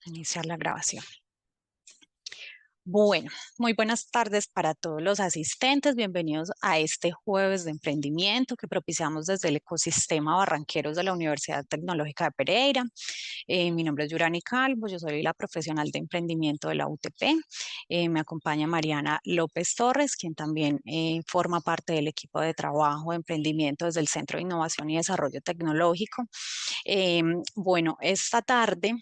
Iniciar la grabación. Bueno, muy buenas tardes para todos los asistentes. Bienvenidos a este jueves de emprendimiento que propiciamos desde el ecosistema Barranqueros de la Universidad Tecnológica de Pereira. Mi nombre es Yurani Calvo, yo soy la profesional de emprendimiento de la UTP. Me acompaña Mariana López Torres, quien también forma parte del equipo de trabajo de emprendimiento desde el Centro de Innovación y Desarrollo Tecnológico. Bueno, esta tarde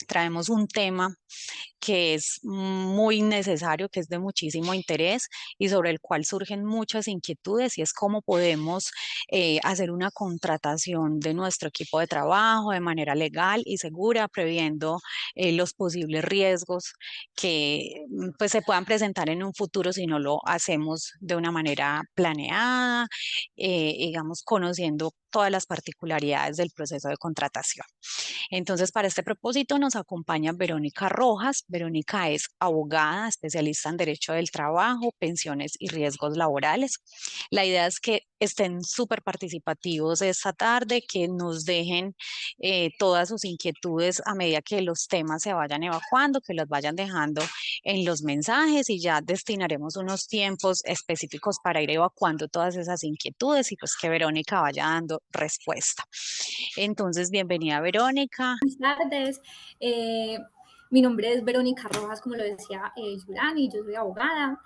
traemos un tema que es muy necesario, que es de muchísimo interés y sobre el cual surgen muchas inquietudes y es cómo podemos hacer una contratación de nuestro equipo de trabajo de manera legal y segura, previendo los posibles riesgos que pues, se puedan presentar en un futuro si no lo hacemos de una manera planeada, digamos, conociendo todas las particularidades del proceso de contratación. Entonces, para este propósito nos acompaña Verónica Rojas. Verónica es abogada, especialista en Derecho del Trabajo, Pensiones y Riesgos Laborales. La idea es que estén súper participativos esta tarde, que nos dejen todas sus inquietudes a medida que los temas se vayan evacuando, que los vayan dejando en los mensajes y ya destinaremos unos tiempos específicos para ir evacuando todas esas inquietudes y pues que Verónica vaya dando respuesta. Entonces, bienvenida Verónica. Buenas tardes. Mi nombre es Verónica Rojas, como lo decía Yurani, yo soy abogada,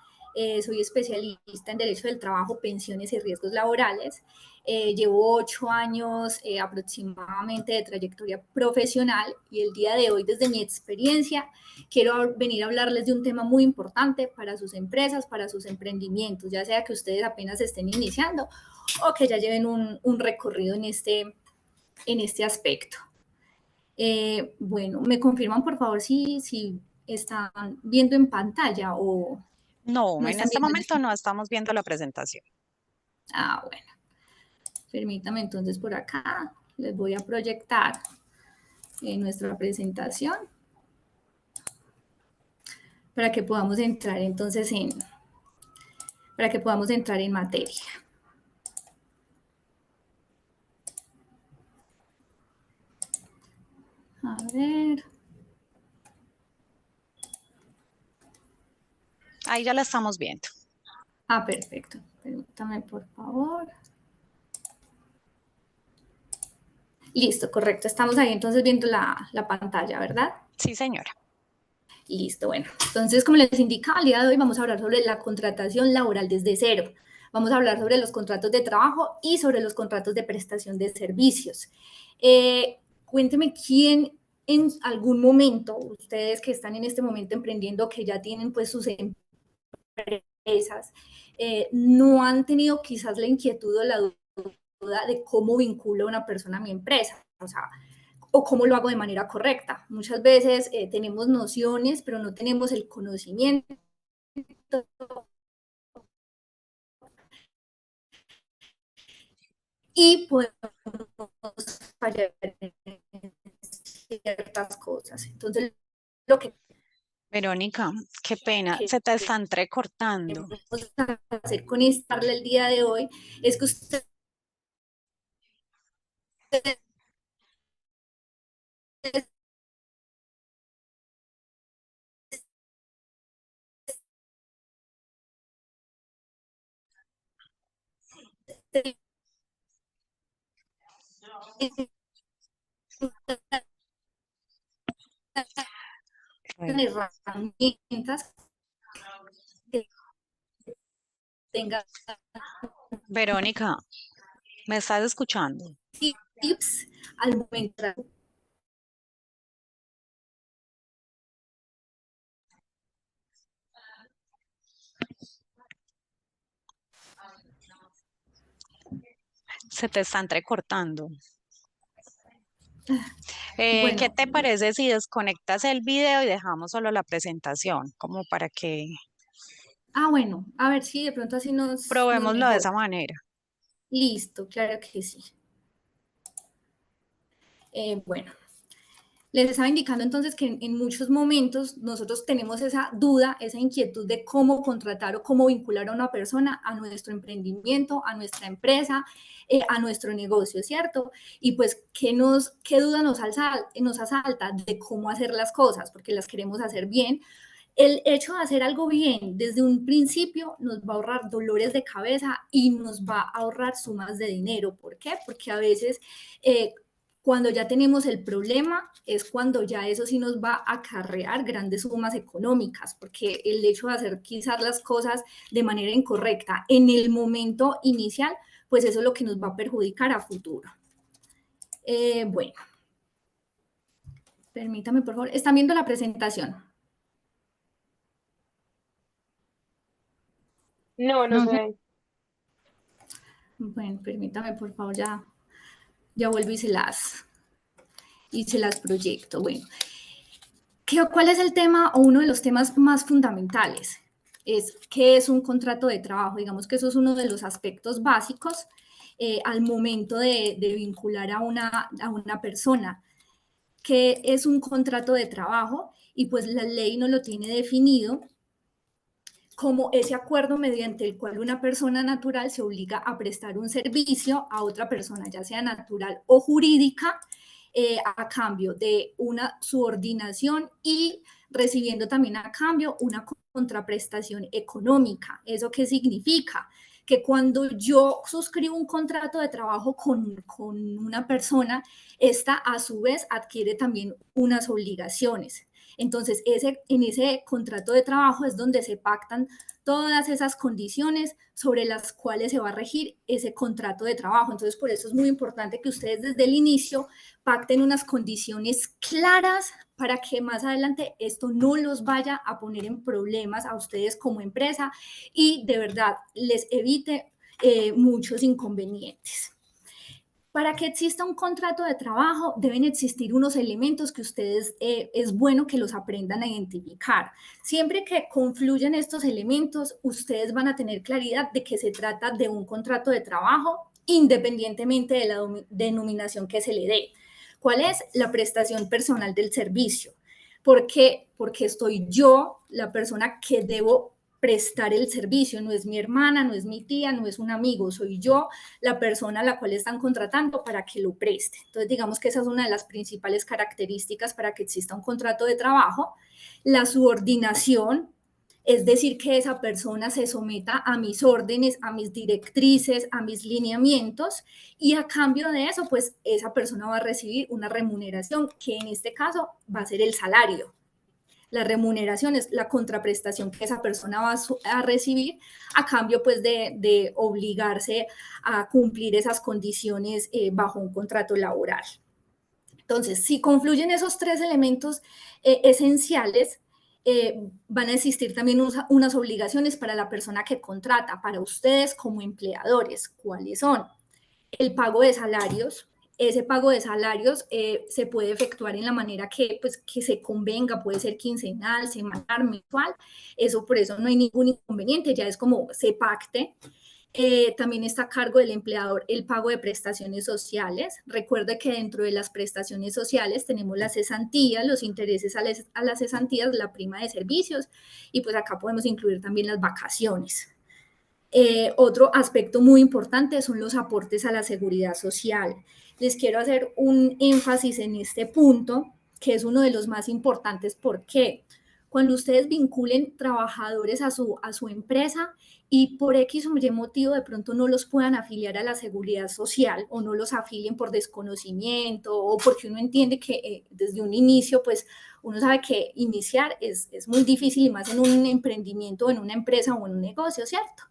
soy especialista en Derecho del Trabajo, Pensiones y Riesgos Laborales. Llevo 8 años aproximadamente de trayectoria profesional y el día de hoy, desde mi experiencia, quiero venir a hablarles de un tema muy importante para sus empresas, para sus emprendimientos, ya sea que ustedes apenas estén iniciando o que ya lleven un recorrido en este aspecto. Bueno, ¿me confirman por favor si están viendo en pantalla o No, no en están este viendo? momento no estamos viendo la presentación. Bueno, permítame entonces por acá, les voy a proyectar nuestra presentación para que podamos entrar entonces en materia. A ver. Ahí ya la estamos viendo. Perfecto. Permítame por favor. Listo, correcto. Estamos ahí entonces viendo la pantalla, ¿verdad? Sí, señora. Listo, bueno. Entonces, como les indicaba, el día de hoy vamos a hablar sobre la contratación laboral desde cero. Vamos a hablar sobre los contratos de trabajo y sobre los contratos de prestación de servicios. Cuénteme quién en algún momento, ustedes que están en este momento emprendiendo, que ya tienen pues sus empresas, no han tenido quizás la inquietud o la duda de cómo vinculo a una persona a mi empresa. O sea, o cómo lo hago de manera correcta. Muchas veces tenemos nociones, pero no tenemos el conocimiento y podemos fallar en ciertas cosas. Entonces, lo Verónica, qué pena, que se te está entrecortando. queremos hacer con esta charla el día de hoy es que ustedes Bueno, tengan herramientas que tengan Verónica, ¿me estás escuchando? tips al momento. Se te está entrecortando. ¿Qué Bueno, te parece si desconectas el video y dejamos solo la presentación? Como para que bueno, a ver si de pronto así nos probémoslo de mejora. esa manera. Listo, claro que sí. Bueno, Les estaba indicando entonces que en muchos momentos nosotros tenemos esa duda, esa inquietud de cómo contratar o cómo vincular a una persona a nuestro emprendimiento, a nuestra empresa, a nuestro negocio, ¿cierto? Y pues, ¿qué duda nos asalta de cómo hacer las cosas? Porque las queremos hacer bien. El hecho de hacer algo bien desde un principio nos va a ahorrar dolores de cabeza y nos va a ahorrar sumas de dinero. ¿Por qué? Porque a veces cuando ya tenemos el problema es cuando ya eso sí nos va a acarrear grandes sumas económicas, porque el hecho de hacer quizás las cosas de manera incorrecta en el momento inicial, pues eso es lo que nos va a perjudicar a futuro. Bueno, permítame por favor, ¿están viendo la presentación? No, no se ve. Bueno, permítame por favor, ya vuelvo y se las proyecto. Bueno, ¿cuál es el tema o uno de los temas más fundamentales? Es qué es un contrato de trabajo. Digamos que eso es uno de los aspectos básicos al momento de vincular a una persona. ¿Qué es un contrato de trabajo? Y pues la ley no lo tiene definido como ese acuerdo mediante el cual una persona natural se obliga a prestar un servicio a otra persona, ya sea natural o jurídica, a cambio de una subordinación y recibiendo también a cambio una contraprestación económica. ¿Eso qué significa? Que cuando yo suscribo un contrato de trabajo con una persona, esta a su vez adquiere también unas obligaciones. Entonces, en ese contrato de trabajo es donde se pactan todas esas condiciones sobre las cuales se va a regir ese contrato de trabajo. Entonces, por eso es muy importante que ustedes desde el inicio pacten unas condiciones claras para que más adelante esto no los vaya a poner en problemas a ustedes como empresa y de verdad les evite muchos inconvenientes. Para que exista un contrato de trabajo deben existir unos elementos que ustedes es bueno que los aprendan a identificar. Siempre que confluyen estos elementos, ustedes van a tener claridad de que se trata de un contrato de trabajo independientemente de la denominación que se le dé. ¿Cuál es? La prestación personal del servicio. ¿Por qué? Porque estoy yo, la persona que debo prestar el servicio, no es mi hermana, no es mi tía, no es un amigo, soy yo la persona a la cual están contratando para que lo preste. Entonces, digamos que esa es una de las principales características para que exista un contrato de trabajo. La subordinación, es decir, que esa persona se someta a mis órdenes, a mis directrices, a mis lineamientos y a cambio de eso, pues esa persona va a recibir una remuneración que en este caso va a ser el salario. La remuneración es la contraprestación que esa persona va a recibir a cambio pues de obligarse a cumplir esas condiciones bajo un contrato laboral. Entonces, si confluyen esos tres elementos esenciales, van a existir también unas obligaciones para la persona que contrata, para ustedes como empleadores. ¿Cuáles son? El pago de salarios. Ese pago de salarios se puede efectuar en la manera que se convenga, puede ser quincenal, semanal, mensual, eso por eso no hay ningún inconveniente, ya es como se pacte. También está a cargo del empleador el pago de prestaciones sociales. Recuerde que dentro de las prestaciones sociales tenemos las cesantías, los intereses a las cesantías, la prima de servicios y pues acá podemos incluir también las vacaciones. Otro aspecto muy importante son los aportes a la seguridad social. Les quiero hacer un énfasis en este punto, que es uno de los más importantes. ¿Por qué? Cuando ustedes vinculen trabajadores a su empresa y por X o Y motivo de pronto no los puedan afiliar a la seguridad social o no los afilien por desconocimiento o porque uno entiende que desde un inicio, pues uno sabe que iniciar es muy difícil y más en un emprendimiento, en una empresa o en un negocio, ¿cierto?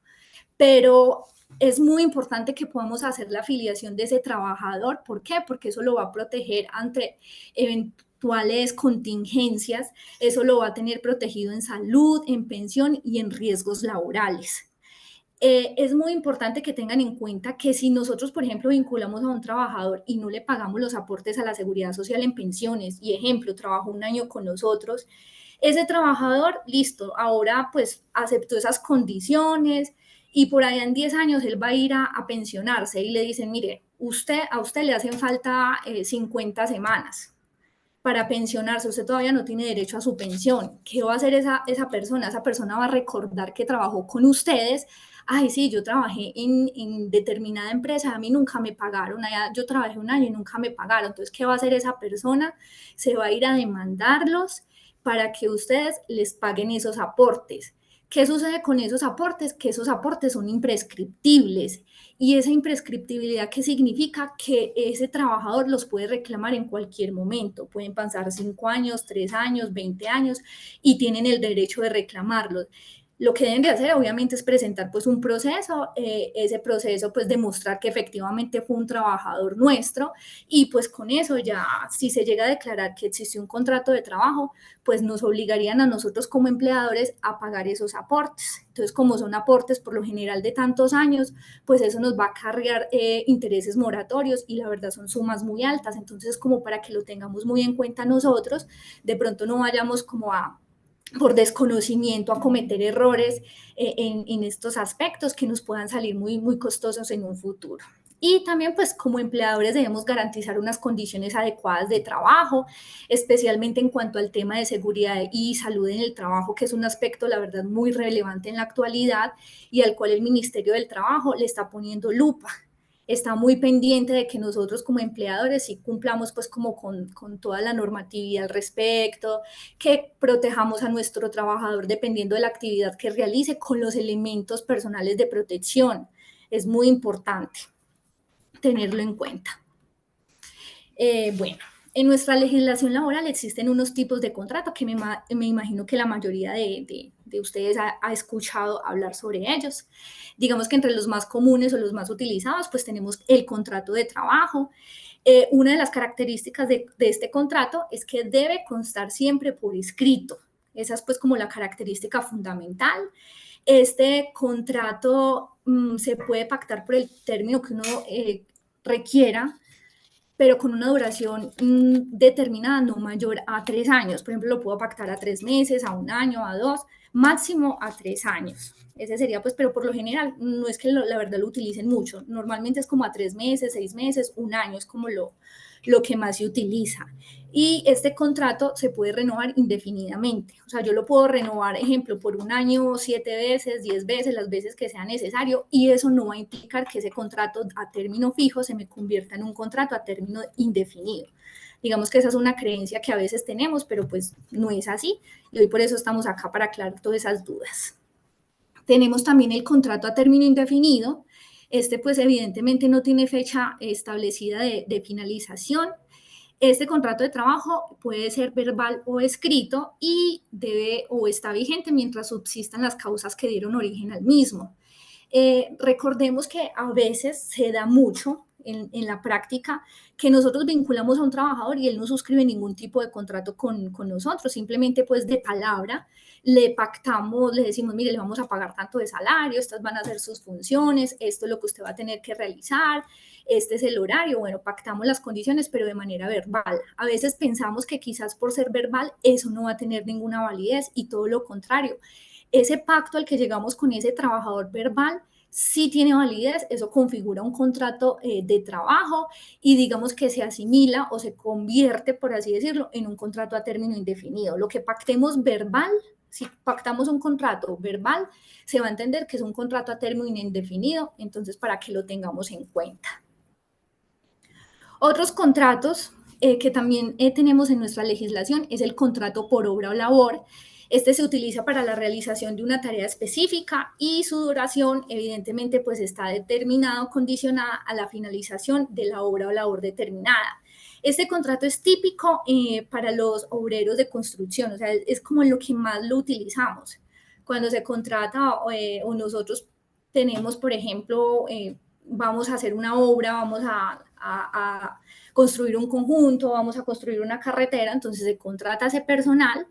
Pero es muy importante que podamos hacer la afiliación de ese trabajador. ¿Por qué? Porque eso lo va a proteger ante eventuales contingencias, eso lo va a tener protegido en salud, en pensión y en riesgos laborales. Es muy importante que tengan en cuenta que si nosotros, por ejemplo, vinculamos a un trabajador y no le pagamos los aportes a la seguridad social en pensiones, y ejemplo, trabajó un año con nosotros, ese trabajador, listo, ahora pues aceptó esas condiciones y por allá en 10 años él va a ir a pensionarse y le dicen, mire, a usted le hacen falta 50 semanas. para pensionarse, usted todavía no tiene derecho a su pensión. ¿Qué va a hacer esa persona? Esa persona va a recordar que trabajó con ustedes. Ay, sí, yo trabajé en determinada empresa, a mí nunca me pagaron, allá yo trabajé un año y nunca me pagaron. Entonces, ¿qué va a hacer esa persona? Se va a ir a demandarlos para que ustedes les paguen esos aportes. ¿Qué sucede con esos aportes? Que esos aportes son imprescriptibles. Y esa imprescriptibilidad, ¿qué significa? Que ese trabajador los puede reclamar en cualquier momento. Pueden pasar 5 años, 3 años, 20 años y tienen el derecho de reclamarlos. Lo que deben de hacer, obviamente, es presentar pues un proceso, ese proceso pues demostrar que efectivamente fue un trabajador nuestro y pues con eso ya, si se llega a declarar que existe un contrato de trabajo, pues nos obligarían a nosotros como empleadores a pagar esos aportes. Entonces, como son aportes por lo general de tantos años, pues eso nos va a cargar intereses moratorios y la verdad son sumas muy altas. Entonces, como para que lo tengamos muy en cuenta nosotros, de pronto no vayamos como a por desconocimiento a cometer errores en estos aspectos que nos puedan salir muy, muy costosos en un futuro. Y también, pues, como empleadores debemos garantizar unas condiciones adecuadas de trabajo, especialmente en cuanto al tema de seguridad y salud en el trabajo, que es un aspecto, la verdad, muy relevante en la actualidad y al cual el Ministerio del Trabajo le está poniendo lupa. Está muy pendiente de que nosotros como empleadores sí cumplamos pues como con toda la normatividad al respecto, que protejamos a nuestro trabajador dependiendo de la actividad que realice con los elementos personales de protección. Es muy importante tenerlo en cuenta. Bueno, en nuestra legislación laboral existen unos tipos de contrato que me imagino que la mayoría de ustedes ha escuchado hablar sobre ellos. Digamos que entre los más comunes o los más utilizados, pues tenemos el contrato de trabajo. Una de las características de este contrato es que debe constar siempre por escrito. Esa es pues como la característica fundamental. Este contrato se puede pactar por el término que uno requiera, pero con una duración determinada, no mayor a 3 años. Por ejemplo, lo puedo pactar a 3 meses, a un año, a 2, máximo a 3 años. Ese sería, pues, pero por lo general, no es que la verdad lo utilicen mucho. Normalmente es como a 3 meses, 6 meses, un año es como lo que más se utiliza. Y este contrato se puede renovar indefinidamente. O sea, yo lo puedo renovar, ejemplo, por un año, 7 veces, 10 veces, las veces que sea necesario, y eso no va a implicar que ese contrato a término fijo se me convierta en un contrato a término indefinido. Digamos que esa es una creencia que a veces tenemos, pero pues no es así, y hoy por eso estamos acá para aclarar todas esas dudas. Tenemos también el contrato a término indefinido. Este pues evidentemente no tiene fecha establecida de finalización. Este contrato de trabajo puede ser verbal o escrito y debe o está vigente mientras subsistan las causas que dieron origen al mismo. Recordemos que a veces se da mucho en la práctica que nosotros vinculamos a un trabajador y él no suscribe ningún tipo de contrato con nosotros, simplemente pues de palabra le pactamos, le decimos, mire, le vamos a pagar tanto de salario, estas van a ser sus funciones, esto es lo que usted va a tener que realizar, este es el horario, bueno, pactamos las condiciones, pero de manera verbal. A veces pensamos que quizás por ser verbal eso no va a tener ninguna validez y todo lo contrario. Ese pacto al que llegamos con ese trabajador verbal sí tiene validez, eso configura un contrato de trabajo y digamos que se asimila o se convierte, por así decirlo, en un contrato a término indefinido. Lo que pactemos verbal, si pactamos un contrato verbal, se va a entender que es un contrato a término indefinido, entonces para que lo tengamos en cuenta. Otros contratos que también tenemos en nuestra legislación es el contrato por obra o labor. Este se utiliza para la realización de una tarea específica y su duración evidentemente pues está determinada o condicionada a la finalización de la obra o labor determinada. Este contrato es típico para los obreros de construcción, o sea, es como lo que más lo utilizamos. Cuando se contrata o nosotros tenemos, por ejemplo, vamos a hacer una obra, vamos a construir un conjunto, vamos a construir una carretera, entonces se contrata a ese personal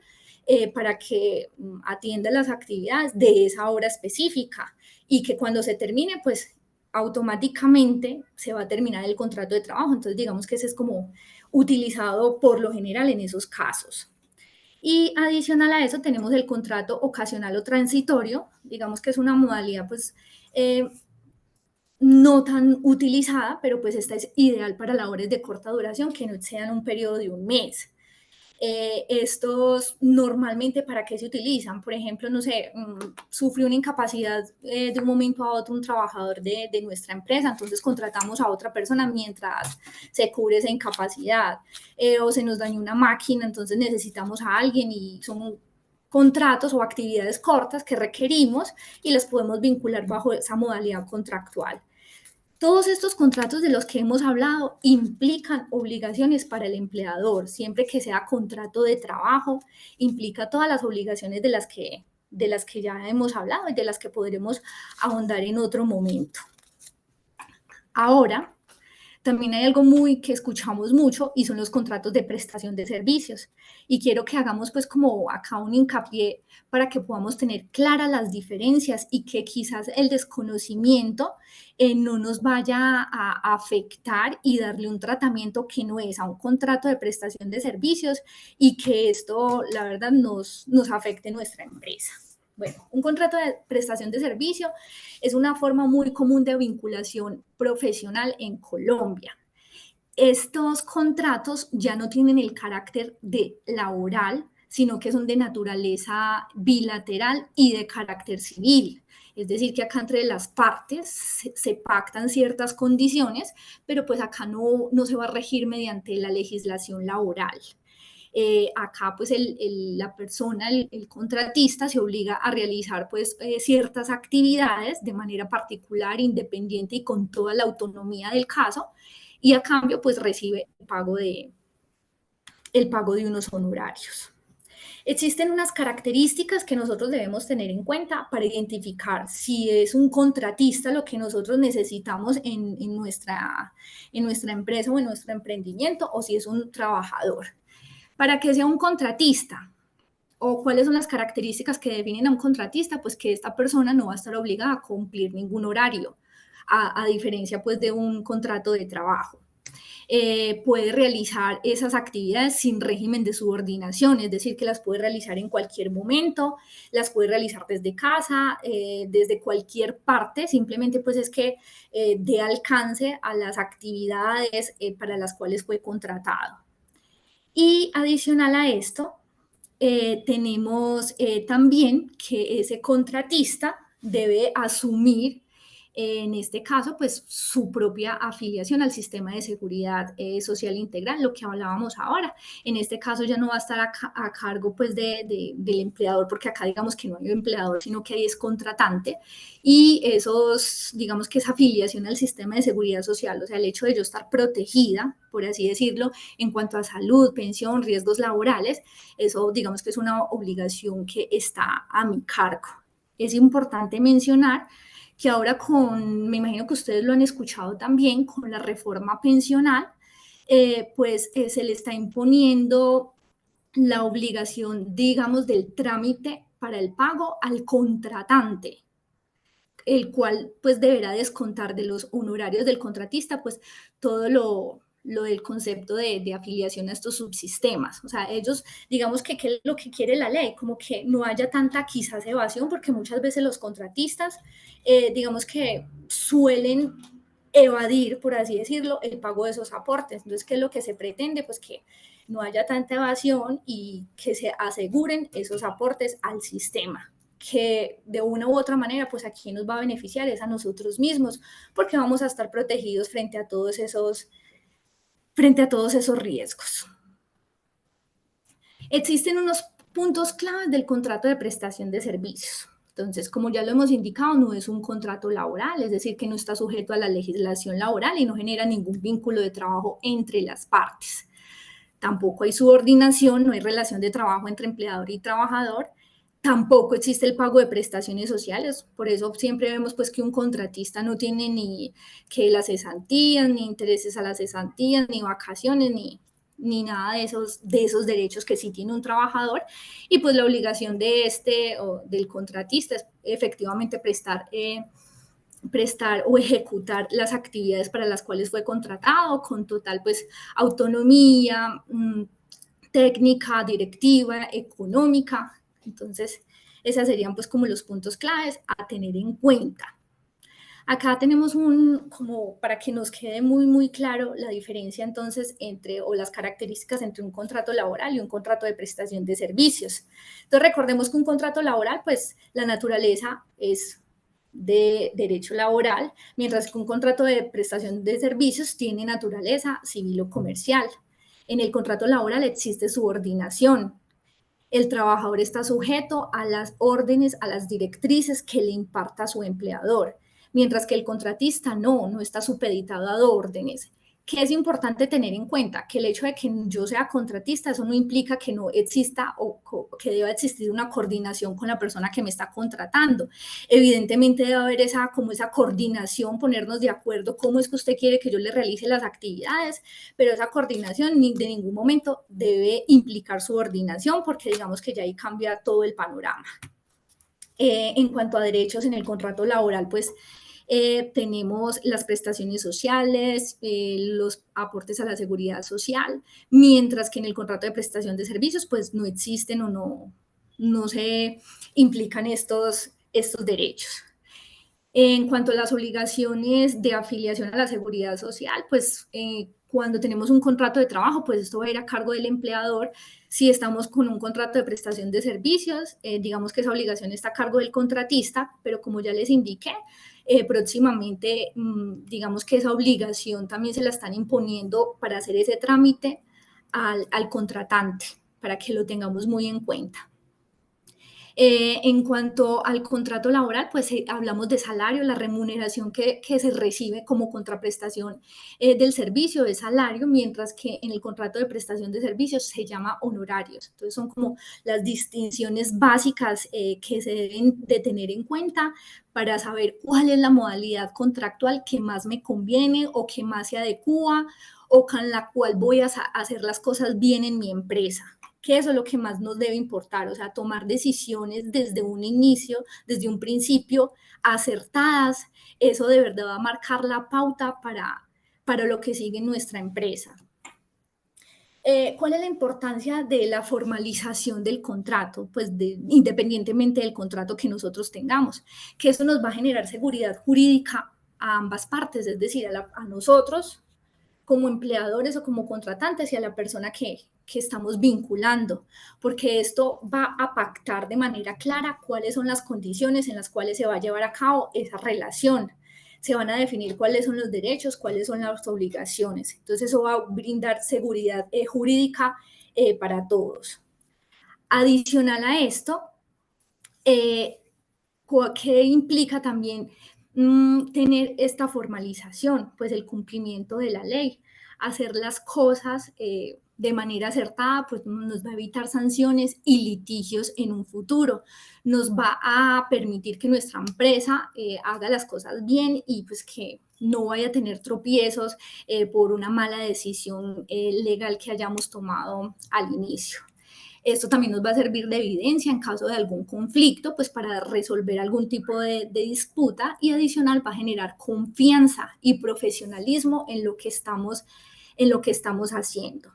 para que atienda las actividades de esa obra específica y que cuando se termine, pues automáticamente se va a terminar el contrato de trabajo. Entonces, digamos que ese es como utilizado por lo general en esos casos. Y adicional a eso tenemos el contrato ocasional o transitorio, digamos que es una modalidad pues no tan utilizada, pero pues esta es ideal para labores de corta duración que no excedan un periodo de un mes. Estos normalmente, ¿para qué se utilizan? Por ejemplo, no sé, sufrió una incapacidad de un momento a otro un trabajador de nuestra empresa, entonces contratamos a otra persona mientras se cubre esa incapacidad, o se nos dañó una máquina, entonces necesitamos a alguien y son contratos o actividades cortas que requerimos y las podemos vincular bajo esa modalidad contractual. Todos estos contratos de los que hemos hablado implican obligaciones para el empleador. Siempre que sea contrato de trabajo, implica todas las obligaciones de las que ya hemos hablado y de las que podremos ahondar en otro momento. Ahora, también hay algo muy que escuchamos mucho y son los contratos de prestación de servicios. Y quiero que hagamos pues como acá un hincapié para que podamos tener claras las diferencias y que quizás el desconocimiento no nos vaya a afectar y darle un tratamiento que no es a un contrato de prestación de servicios y que esto, la verdad, nos afecte nuestra empresa. Bueno, un contrato de prestación de servicio es una forma muy común de vinculación profesional en Colombia. Estos contratos ya no tienen el carácter de laboral, sino que son de naturaleza bilateral y de carácter civil. Es decir, que acá entre las partes se pactan ciertas condiciones, pero pues acá no se va a regir mediante la legislación laboral. Acá pues la persona, el contratista se obliga a realizar pues ciertas actividades de manera particular, independiente y con toda la autonomía del caso, y a cambio pues recibe el pago de unos honorarios. Existen unas características que nosotros debemos tener en cuenta para identificar si es un contratista lo que nosotros necesitamos en nuestra empresa o en nuestro emprendimiento, o si es un trabajador. Para que sea un contratista, o cuáles son las características que definen a un contratista, pues que esta persona no va a estar obligada a cumplir ningún horario, a diferencia pues de un contrato de trabajo. Puede realizar esas actividades sin régimen de subordinación, es decir, que las puede realizar en cualquier momento, las puede realizar desde casa, desde cualquier parte, simplemente pues es que dé alcance a las actividades para las cuales fue contratado. Y adicional a esto, tenemos también que ese contratista debe asumir, en este caso, pues su propia afiliación al sistema de seguridad social integral, lo que hablábamos ahora. En este caso ya no va a estar a cargo pues del empleador, porque acá digamos que no hay empleador, sino que ahí es contratante, y digamos que esa afiliación al sistema de seguridad social, o sea, el hecho de yo estar protegida, por así decirlo, en cuanto a salud, pensión, riesgos laborales, eso digamos que es una obligación que está a mi cargo. Es importante mencionar que ahora me imagino que ustedes lo han escuchado también, con la reforma pensional, se le está imponiendo la obligación, digamos, del trámite para el pago al contratante, el cual pues deberá descontar de los honorarios del contratista pues todo lo del concepto de afiliación a estos subsistemas. O sea, ellos, digamos que es lo que quiere la ley, como que no haya tanta quizás evasión, porque muchas veces los contratistas, digamos que suelen evadir, por así decirlo, el pago de esos aportes. Entonces, ¿qué es lo que se pretende? Pues que no haya tanta evasión y que se aseguren esos aportes al sistema, que de una u otra manera, pues aquí nos va a beneficiar es a nosotros mismos, porque vamos a estar protegidos frente a todos esos riesgos. Existen unos puntos claves del contrato de prestación de servicios. Entonces, como ya lo hemos indicado, no es un contrato laboral, es decir, que no está sujeto a la legislación laboral y no genera ningún vínculo de trabajo entre las partes. Tampoco hay subordinación, no hay relación de trabajo entre empleador y trabajador. Tampoco existe el pago de prestaciones sociales, por eso siempre vemos pues que un contratista no tiene ni que las cesantías, ni intereses a las cesantías, ni vacaciones, ni nada de esos derechos que sí tiene un trabajador, y pues la obligación de o del contratista es efectivamente prestar o ejecutar las actividades para las cuales fue contratado con total pues autonomía, técnica, directiva, económica. Entonces, esos serían pues como los puntos claves a tener en cuenta. Acá tenemos como para que nos quede muy claro la diferencia entonces o las características entre un contrato laboral y un contrato de prestación de servicios. Entonces recordemos que un contrato laboral, pues la naturaleza es de derecho laboral, mientras que un contrato de prestación de servicios tiene naturaleza civil o comercial. En el contrato laboral existe subordinación. El trabajador está sujeto a las órdenes, a las directrices que le imparta su empleador, mientras que el contratista no está supeditado a órdenes. ¿Qué es importante tener en cuenta? Que el hecho de que yo sea contratista, eso no implica que no exista o que deba existir una coordinación con la persona que me está contratando. Evidentemente debe haber como esa coordinación, ponernos de acuerdo cómo es que usted quiere que yo le realice las actividades, pero esa coordinación de ningún momento debe implicar subordinación, porque digamos que ya ahí cambia todo el panorama. En cuanto a derechos en el contrato laboral, pues tenemos las prestaciones sociales, los aportes a la seguridad social, mientras que en el contrato de prestación de servicios, pues no existen o no se implican estos derechos. En cuanto a las obligaciones de afiliación a la seguridad social, pues cuando tenemos un contrato de trabajo, pues esto va a ir a cargo del empleador. Si estamos con un contrato de prestación de servicios, digamos que esa obligación está a cargo del contratista, pero como ya les indiqué, próximamente, digamos que esa obligación también se la están imponiendo para hacer ese trámite al contratante, para que lo tengamos muy en cuenta. En cuanto al contrato laboral, pues hablamos de salario, la remuneración que se recibe como contraprestación del servicio es salario, mientras que en el contrato de prestación de servicios se llama honorarios. Entonces son como las distinciones básicas que se deben de tener en cuenta para saber cuál es la modalidad contractual que más me conviene o que más se adecua o con la cual voy a hacer las cosas bien en mi empresa, que eso es lo que más nos debe importar, o sea, tomar decisiones desde un inicio, desde un principio, acertadas, eso de verdad va a marcar la pauta para lo que sigue en nuestra empresa. ¿Cuál es la importancia de la formalización del contrato? Pues independientemente del contrato que nosotros tengamos, que eso nos va a generar seguridad jurídica a ambas partes, es decir, a nosotros como empleadores o como contratantes y a la persona que estamos vinculando, porque esto va a pactar de manera clara cuáles son las condiciones en las cuales se va a llevar a cabo esa relación. Se van a definir cuáles son los derechos, cuáles son las obligaciones. Entonces eso va a brindar seguridad jurídica para todos. Adicional a esto, ¿qué implica también tener esta formalización? Pues el cumplimiento de la ley, hacer las cosas de manera acertada, pues nos va a evitar sanciones y litigios en un futuro, nos va a permitir que nuestra empresa haga las cosas bien y pues que no vaya a tener tropiezos por una mala decisión legal que hayamos tomado al inicio. Esto también nos va a servir de evidencia en caso de algún conflicto, pues para resolver algún tipo de disputa, y adicional va a generar confianza y profesionalismo en lo que estamos haciendo.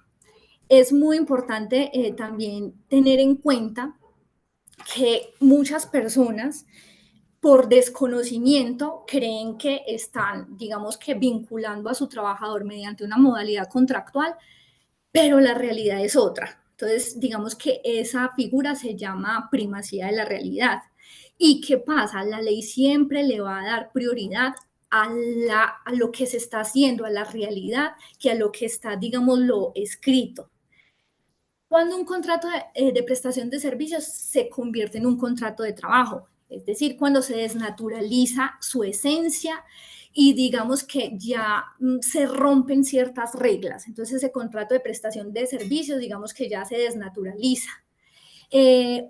Es muy importante también tener en cuenta que muchas personas por desconocimiento creen que están, digamos que vinculando a su trabajador mediante una modalidad contractual, pero la realidad es otra. Entonces, digamos que esa figura se llama primacía de la realidad. ¿Y qué pasa? La ley siempre le va a dar prioridad a lo que se está haciendo, a la realidad, que a lo que está, digamos, lo escrito. Cuando un contrato de prestación de servicios se convierte en un contrato de trabajo, es decir, cuando se desnaturaliza su esencia y digamos que ya se rompen ciertas reglas. Entonces ese contrato de prestación de servicios, digamos que ya se desnaturaliza.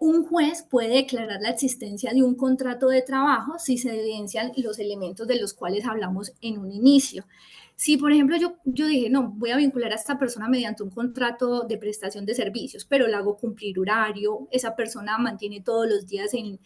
Un juez puede declarar la existencia de un contrato de trabajo si se evidencian los elementos de los cuales hablamos en un inicio. Si, por ejemplo, yo dije, no, voy a vincular a esta persona mediante un contrato de prestación de servicios, pero le hago cumplir horario, esa persona mantiene todos los días en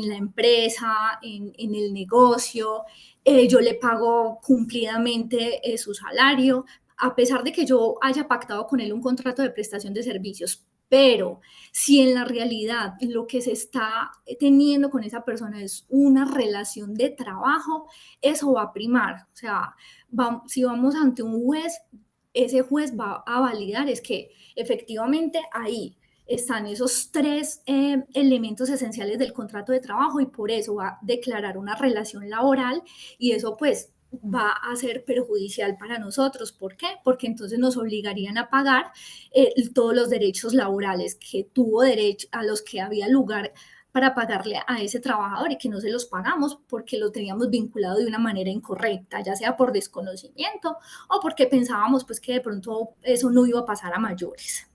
la empresa, en el negocio, yo le pago cumplidamente su salario, a pesar de que yo haya pactado con él un contrato de prestación de servicios, Pero si en la realidad lo que se está teniendo con esa persona es una relación de trabajo, eso va a primar. O sea, si vamos ante un juez, ese juez va a validar es que efectivamente ahí están esos tres elementos esenciales del contrato de trabajo y por eso va a declarar una relación laboral y eso pues va a ser perjudicial para nosotros. ¿Por qué? Porque entonces nos obligarían a pagar todos los derechos laborales que tuvo derecho, a los que había lugar para pagarle a ese trabajador y que no se los pagamos porque lo teníamos vinculado de una manera incorrecta, ya sea por desconocimiento o porque pensábamos pues que de pronto eso no iba a pasar a mayores.